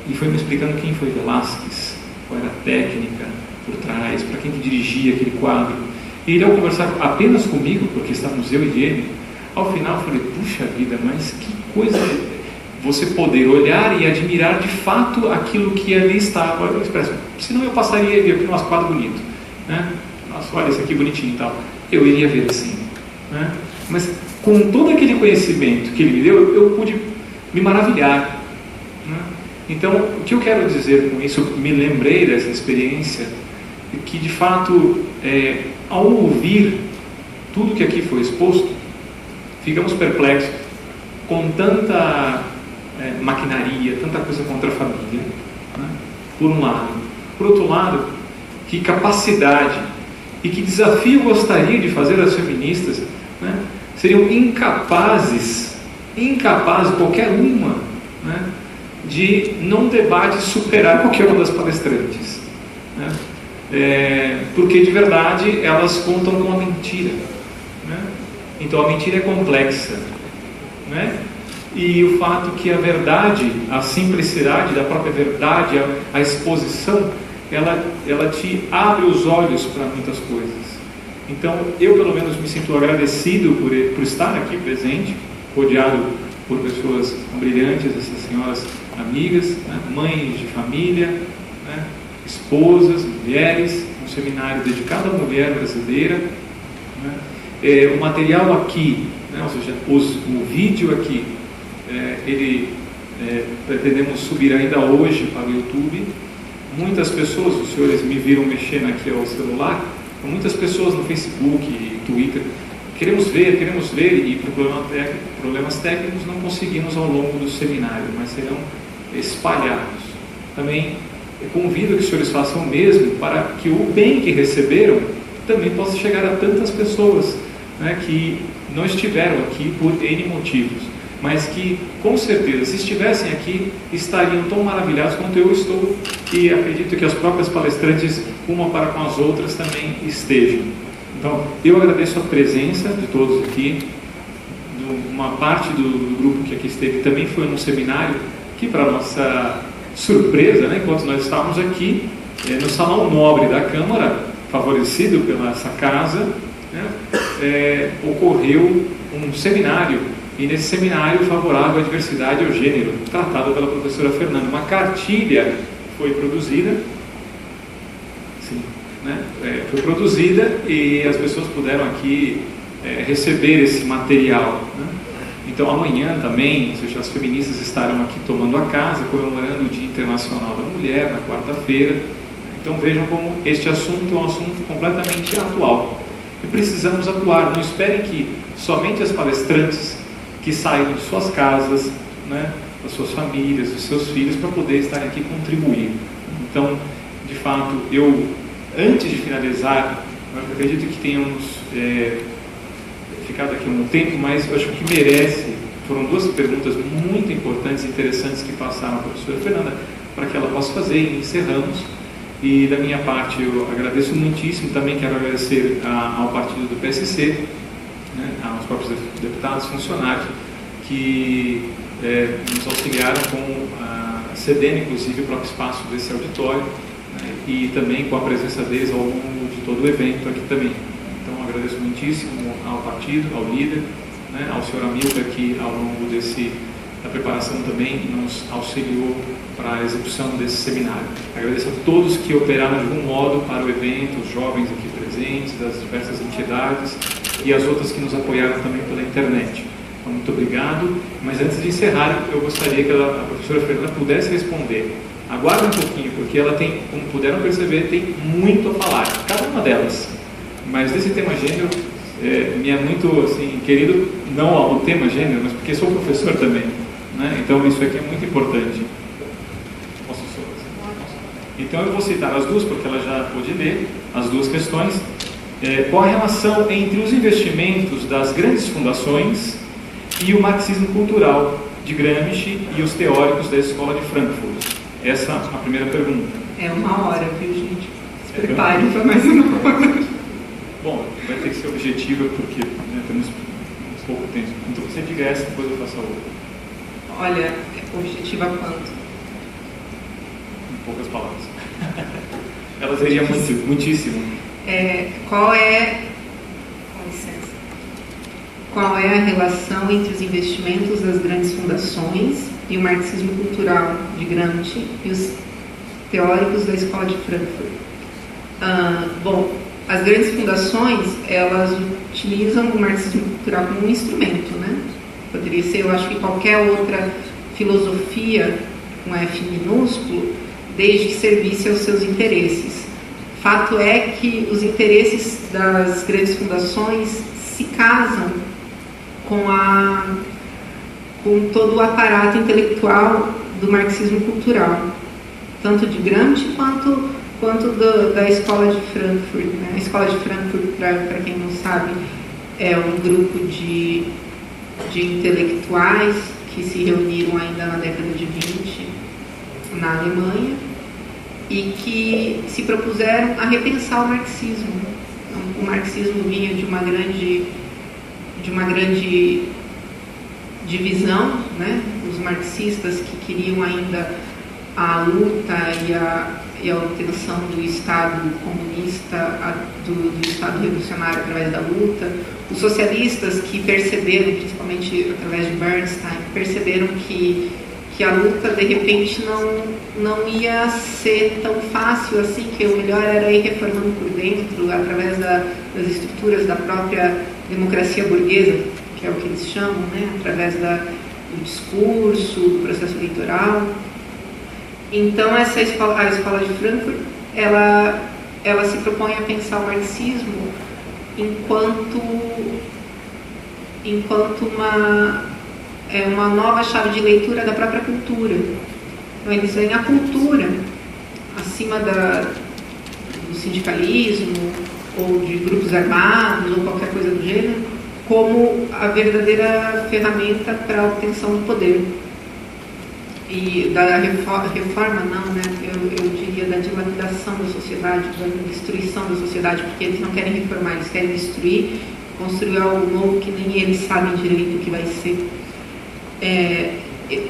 E foi me explicando quem foi Velázquez, qual era a técnica por trás, para quem que dirigia aquele quadro. E ele, ao conversar apenas comigo, porque estávamos eu e ele, ao final eu falei, puxa vida, mas que coisa você poder olhar e admirar de fato aquilo que ali estava expresso. Senão eu passaria e via aqui, nossa, quadro bonito, né? Nossa, olha esse aqui bonitinho e tal. Eu iria ver assim, né? Mas com todo aquele conhecimento que ele me deu, eu pude me maravilhar, né? Então, o que eu quero dizer com isso, me lembrei dessa experiência, que de fato, ao ouvir tudo que aqui foi exposto, ficamos perplexos com tanta maquinaria, tanta coisa contra a família, né? Por um lado. Por outro lado, que capacidade e que desafio gostaria de fazer as feministas, né? Seriam incapazes, qualquer uma, né, de num debate superar qualquer uma das palestrantes, né? Porque de verdade elas contam com a mentira, né? Então a mentira é complexa, né? E o fato que a verdade, a simplicidade da própria verdade, a exposição, ela te abre os olhos para muitas coisas. Então, eu pelo menos me sinto agradecido por estar aqui presente, rodeado por pessoas brilhantes, essas senhoras amigas, né, mães de família, né, esposas, mulheres, um seminário dedicado à mulher brasileira, né. O material aqui, né, ou seja, o vídeo aqui, pretendemos subir ainda hoje para o YouTube. Muitas pessoas, os senhores me viram mexendo aqui ao celular, muitas pessoas no Facebook e Twitter, queremos ver, e por problemas técnicos não conseguimos ao longo do seminário, mas serão espalhados. Também convido que os senhores façam o mesmo, para que o bem que receberam também possa chegar a tantas pessoas, né, que não estiveram aqui por N motivos, mas que, com certeza, se estivessem aqui, estariam tão maravilhados quanto eu estou, e acredito que as próprias palestrantes, uma para com as outras, também estejam. Então, eu agradeço a presença de todos aqui. Uma parte do grupo que aqui esteve também foi num seminário, que, para nossa surpresa, né, enquanto nós estávamos aqui, no Salão Nobre da Câmara, favorecido pela essa casa, né, ocorreu um seminário. E nesse seminário favorável à diversidade e ao gênero, tratado pela professora Fernanda, uma cartilha foi produzida, né? Foi produzida e as pessoas puderam aqui receber esse material, né? Então amanhã também, ou seja, as feministas estarão aqui tomando a casa, comemorando o Dia Internacional da Mulher, na quarta-feira. Então vejam como este assunto é um assunto completamente atual. E precisamos atuar, não esperem que somente as palestrantes que saem de suas casas, né, das suas famílias, dos seus filhos, para poder estar aqui contribuindo. Então, de fato, eu, antes de finalizar Eu acredito que tenhamos ficado aqui um tempo, mas eu acho que merece. Foram duas perguntas muito importantes e interessantes que passaram a professora Fernanda para que ela possa fazer e encerramos. E da minha parte eu agradeço muitíssimo, também quero agradecer ao partido do PSC, né, aos próprios deputados, funcionários que nos auxiliaram com cedendo inclusive o próprio espaço desse auditório, né, e também com a presença deles ao longo de todo o evento aqui também. Então agradeço muitíssimo ao partido, ao líder, né, ao senhor Amilcar, que ao longo da preparação também nos auxiliou para a execução desse seminário. Agradeço a todos que operaram de algum modo para o evento, os jovens aqui presentes, das diversas entidades e as outras que nos apoiaram também pela internet. Então, muito obrigado. Mas antes de encerrar, eu gostaria que a professora Fernanda pudesse responder. Aguarde um pouquinho, porque ela tem, como puderam perceber, tem muito a falar, cada uma delas. Mas desse tema gênero, me é muito assim, querido, não ao tema gênero, mas porque sou professor também, né? Então isso aqui é muito importante. Então eu vou citar as duas, porque ela já pôde ler, as duas questões. Qual a relação entre os investimentos das grandes fundações e o marxismo cultural de Gramsci e os teóricos da Escola de Frankfurt? Essa é a primeira pergunta. É 1 hora, viu, gente? Se preparem para mais 1 hora. Bom, vai ter que ser objetiva, porque temos pouco tempo. Então você diga essa, depois eu faço a outra. Olha, objetiva quanto? Em poucas palavras. Ela seria muitíssimo. Qual é a relação entre os investimentos das grandes fundações e o marxismo cultural de Gramsci e os teóricos da Escola de Frankfurt? Bom, as grandes fundações, elas utilizam o marxismo cultural como um instrumento, né? Poderia ser, eu acho que qualquer outra filosofia com F minúsculo, desde que servisse aos seus interesses. Fato é que os interesses das grandes fundações se casam com todo o aparato intelectual do marxismo cultural, tanto de Gramsci quanto da Escola de Frankfurt, né? A Escola de Frankfurt, para quem não sabe, é um grupo de intelectuais que se reuniram ainda na década de 20 na Alemanha e que se propuseram a repensar o marxismo. O marxismo vinha de uma grande divisão, né? Os marxistas que queriam ainda a luta e a obtenção do Estado comunista, do Estado revolucionário através da luta. Os socialistas que perceberam, principalmente através de Bernstein, perceberam que a luta, de repente, não ia ser tão fácil assim, que o melhor era ir reformando por dentro, através das estruturas da própria democracia burguesa, que é o que eles chamam, né? Através do discurso, do processo eleitoral. Então, a Escola de Frankfurt, ela se propõe a pensar o marxismo enquanto uma nova chave de leitura da própria cultura. Então, eles veem a cultura acima do sindicalismo ou de grupos armados ou qualquer coisa do gênero como a verdadeira ferramenta para a obtenção do poder. E da reforma não, né? Eu diria da dilapidação da sociedade, da destruição da sociedade, porque eles não querem reformar, eles querem destruir, construir algo novo que nem eles sabem direito o que vai ser.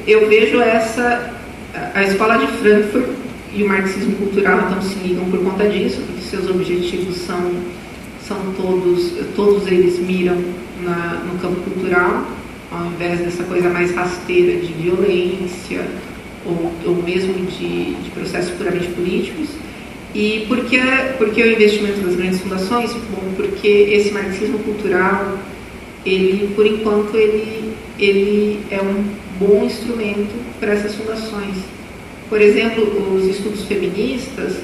Eu vejo a Escola de Frankfurt e o marxismo cultural então se ligam por conta disso, porque seus objetivos são todos eles miram no campo cultural, ao invés dessa coisa mais rasteira de violência ou mesmo de processos puramente políticos. E por que o investimento das grandes fundações? Bom, porque esse marxismo cultural, por enquanto, ele é um bom instrumento para essas fundações. Por exemplo, os estudos feministas,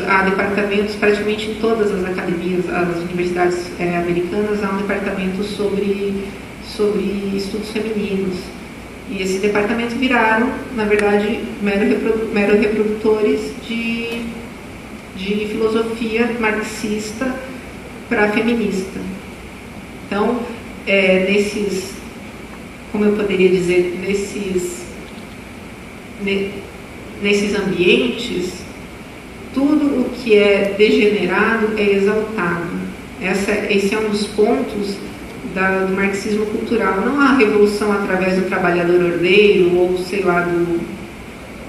há departamentos praticamente em todas as academias, as universidades americanas, há um departamento sobre estudos femininos. E esses departamentos viraram, na verdade, mero reprodutores de de filosofia marxista para feminista. Então, como eu poderia dizer, nesses ambientes, tudo o que é degenerado é exaltado. Esse é um dos pontos do marxismo cultural. Não a revolução através do trabalhador ordeiro ou, sei lá,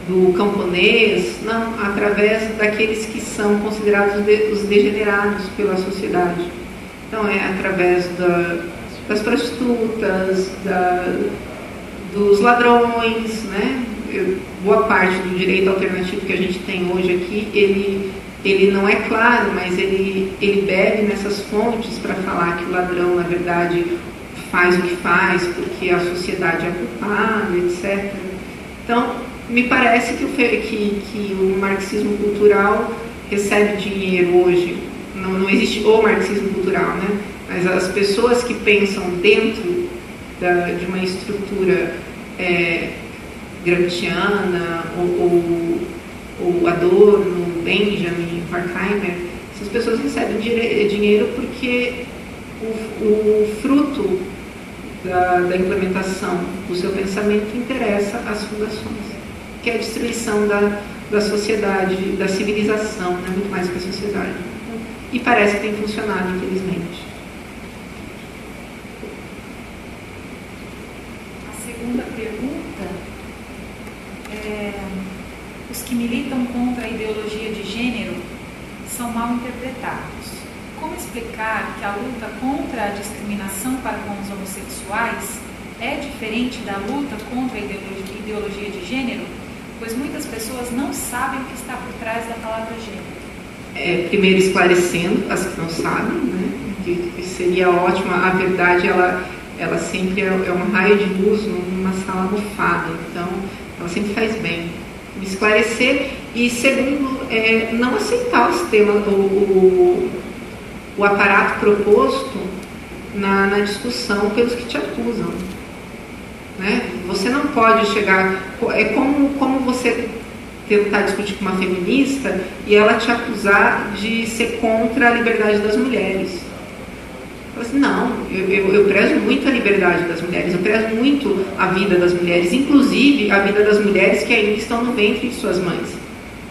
do camponês, não, através daqueles que são considerados os degenerados pela sociedade. Então, é através das prostitutas, dos ladrões, né? Boa parte do direito alternativo que a gente tem hoje aqui, ele não é claro, mas ele bebe nessas fontes para falar que o ladrão, na verdade, faz o que faz porque a sociedade é culpada, etc. Então, me parece que o marxismo cultural recebe dinheiro hoje. Não existe o marxismo cultural, né? Mas as pessoas que pensam dentro de uma estrutura gramsciana, ou Adorno, Benjamin, Horkheimer, essas pessoas recebem dinheiro porque o fruto da implementação do seu pensamento interessa às fundações, que é a destruição da sociedade, da civilização, né? Muito mais que a sociedade. E parece que tem funcionado, infelizmente. A segunda pergunta é: os que militam contra a ideologia de gênero são mal interpretados. Como explicar que a luta contra a discriminação para com os homossexuais é diferente da luta contra a ideologia de gênero? Pois muitas pessoas não sabem o que está por trás da palavra gênero. Primeiro esclarecendo as que não sabem, né? Que seria ótimo. A verdade, ela sempre é um raio de luz numa sala mofada, então ela sempre faz bem. Esclarecer. E segundo, não aceitar o sistema, o aparato proposto na discussão pelos que te acusam, né? Você não pode chegar... É como você tentar discutir com uma feminista e ela te acusar de ser contra a liberdade das mulheres. Assim, não, eu prezo muito a liberdade das mulheres, eu prezo muito a vida das mulheres, inclusive a vida das mulheres que ainda estão no ventre de suas mães,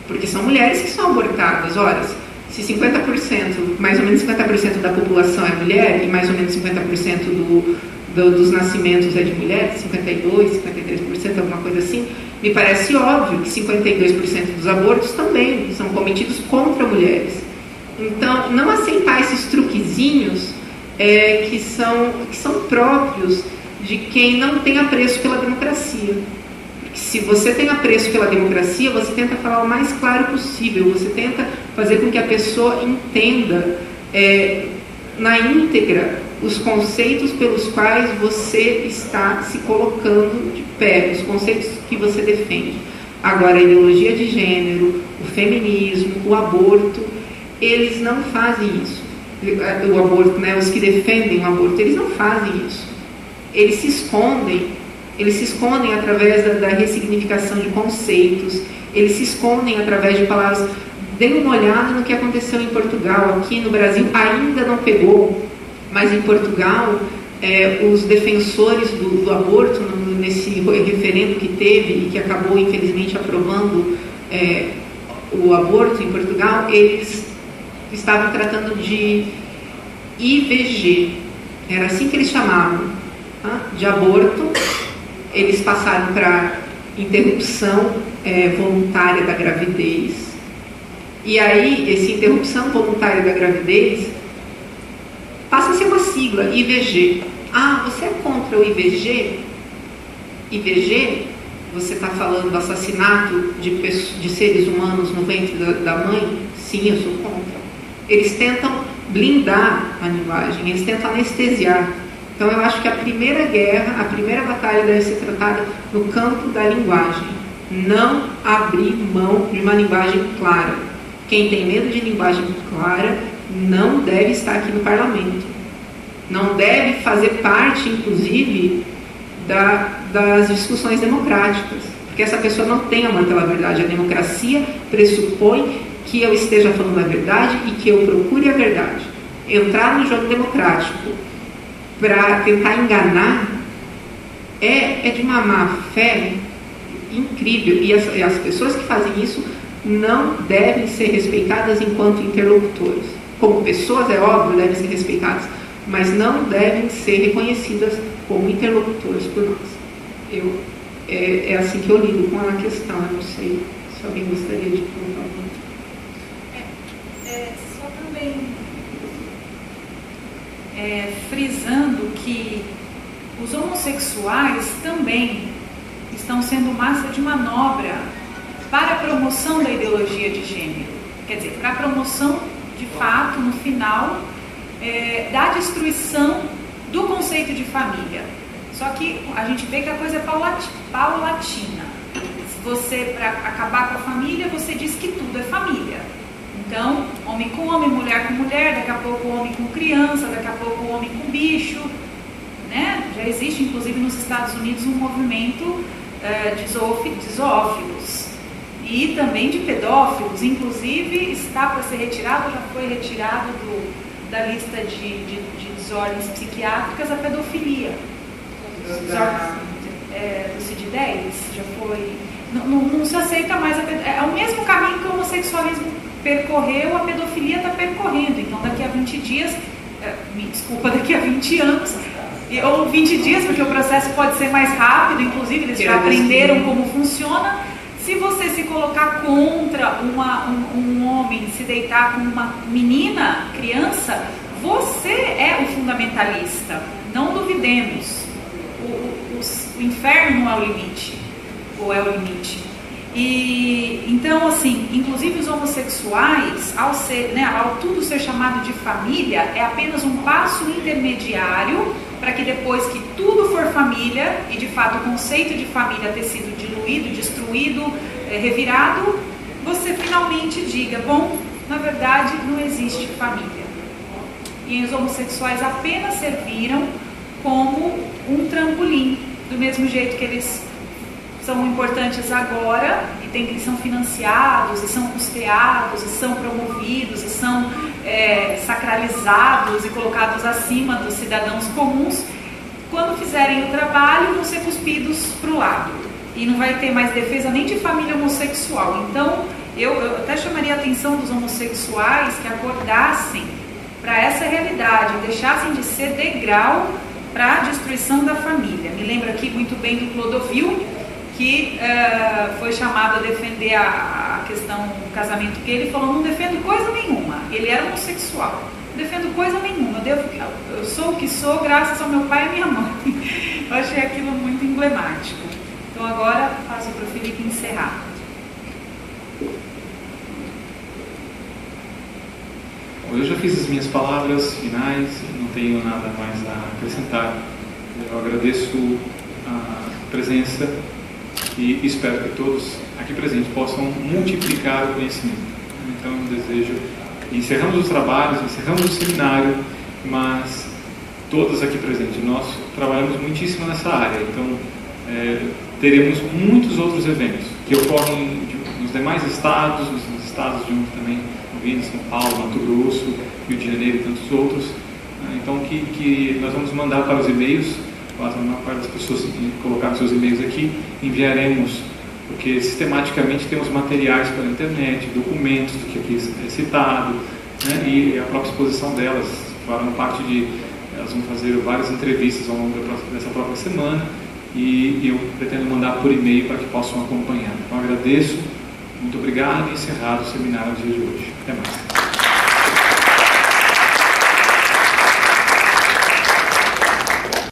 porque são mulheres que são abortadas. Ora, se 50%, mais ou menos 50% da população é mulher e mais ou menos 50% dos nascimentos é de mulher, 52%, 53%, alguma coisa assim, me parece óbvio que 52% dos abortos também são cometidos contra mulheres. Então, não aceitar esses truquezinhos que são próprios de quem não tem apreço pela democracia. Porque se você tem apreço pela democracia, você tenta falar o mais claro possível, você tenta fazer com que a pessoa entenda na íntegra os conceitos pelos quais você está se colocando de pé, os conceitos que você defende. Agora, a ideologia de gênero, o feminismo, o aborto, eles não fazem isso. O aborto, né, os que defendem o aborto, eles não fazem isso. Eles se escondem através da ressignificação de conceitos, eles se escondem através de palavras. Dê uma olhada no que aconteceu em Portugal. Aqui no Brasil ainda não pegou, mas em Portugal, os defensores do aborto, nesse referendo que teve e que acabou, infelizmente, aprovando o aborto em Portugal, eles estavam tratando de IVG, era assim que eles chamavam, de aborto. Eles passaram para interrupção voluntária da gravidez, e aí essa interrupção voluntária da gravidez passa a ser uma sigla, IVG. Ah, você é contra o IVG? IVG, você está falando do assassinato de seres humanos no ventre da mãe? Sim, eu sou contra. Eles tentam blindar a linguagem, eles tentam anestesiar. Então eu acho que a primeira guerra, a primeira batalha deve ser tratada no campo da linguagem. Não abrir mão de uma linguagem clara. Quem tem medo de linguagem clara não deve estar aqui no parlamento. Não deve fazer parte, inclusive, das discussões democráticas. Porque essa pessoa não tem amor pela verdade. A democracia pressupõe que eu esteja falando a verdade e que eu procure a verdade. Entrar no jogo democrático para tentar enganar é de uma má fé incrível. E as pessoas que fazem isso não devem ser respeitadas enquanto interlocutores. Como pessoas, é óbvio, devem ser respeitadas, mas não devem ser reconhecidas como interlocutores por nós. É assim que eu lido com a questão. Eu não sei se alguém gostaria de colocar alguma coisa. Só também frisando que os homossexuais também estão sendo massa de manobra para a promoção da ideologia de gênero. Quer dizer, para a promoção, de fato, no final, da destruição do conceito de família. Só que a gente vê que a coisa é paulatina. Você, para acabar com a família, você diz que tudo é família. Então, homem com homem, mulher com mulher, daqui a pouco homem com criança, daqui a pouco homem com bicho, né? Já existe, inclusive, nos Estados Unidos, um movimento de zoófilos e também de pedófilos. Inclusive, está para ser retirado, já foi retirado da lista de desordens psiquiátricas a pedofilia. Do CID-10 já foi. Não se aceita mais a pedofilia. É o mesmo caminho que o homossexualismo percorreu, a pedofilia está percorrendo. Então, daqui a 20 dias, daqui a 20 anos, ou 20 dias, porque o processo pode ser mais rápido, inclusive eles já aprenderam como funciona. Se você se colocar contra um homem, se deitar com uma menina, criança, você é o fundamentalista. Não duvidemos. O inferno não é o limite, ou é o limite. E então, assim, inclusive os homossexuais, ao tudo ser chamado de família, é apenas um passo intermediário para que depois que tudo for família, e de fato o conceito de família ter sido diluído, destruído, revirado, você finalmente diga, bom, na verdade não existe família. E os homossexuais apenas serviram como um trampolim, do mesmo jeito que eles são importantes agora, e são financiados, e são custeados, e são promovidos, e são sacralizados e colocados acima dos cidadãos comuns. Quando fizerem o trabalho, vão ser cuspidos para o lado. E não vai ter mais defesa nem de família homossexual. Então, eu até chamaria a atenção dos homossexuais que acordassem para essa realidade, deixassem de ser degrau para a destruição da família. Me lembro aqui muito bem do Clodovil, que foi chamado a defender a questão do casamento gay. Ele falou, não defendo coisa nenhuma. Ele era homossexual. Não defendo coisa nenhuma. Eu sou o que sou graças ao meu pai e à minha mãe. Eu achei aquilo muito emblemático. Então agora passo para o Felipe encerrar. Eu já fiz as minhas palavras finais, não tenho nada mais a acrescentar. Eu agradeço a presença e espero que todos aqui presentes possam multiplicar o conhecimento. Então eu desejo, encerramos os trabalhos, encerramos o seminário, mas todas aqui presentes, nós trabalhamos muitíssimo nessa área, então teremos muitos outros eventos que ocorrem nos demais estados, nos estados de onde também vindo, São Paulo, Mato Grosso, Rio de Janeiro e tantos outros. Então que nós vamos mandar para os e-mails, a maior parte das pessoas colocaram seus e-mails aqui, enviaremos, porque sistematicamente temos materiais pela internet, documentos do que aqui é citado, né, e a própria exposição delas farão parte elas vão fazer várias entrevistas ao longo dessa própria semana, e eu pretendo mandar por e-mail para que possam acompanhar. Então agradeço, muito obrigado e encerrado o seminário do dia de hoje. Até mais.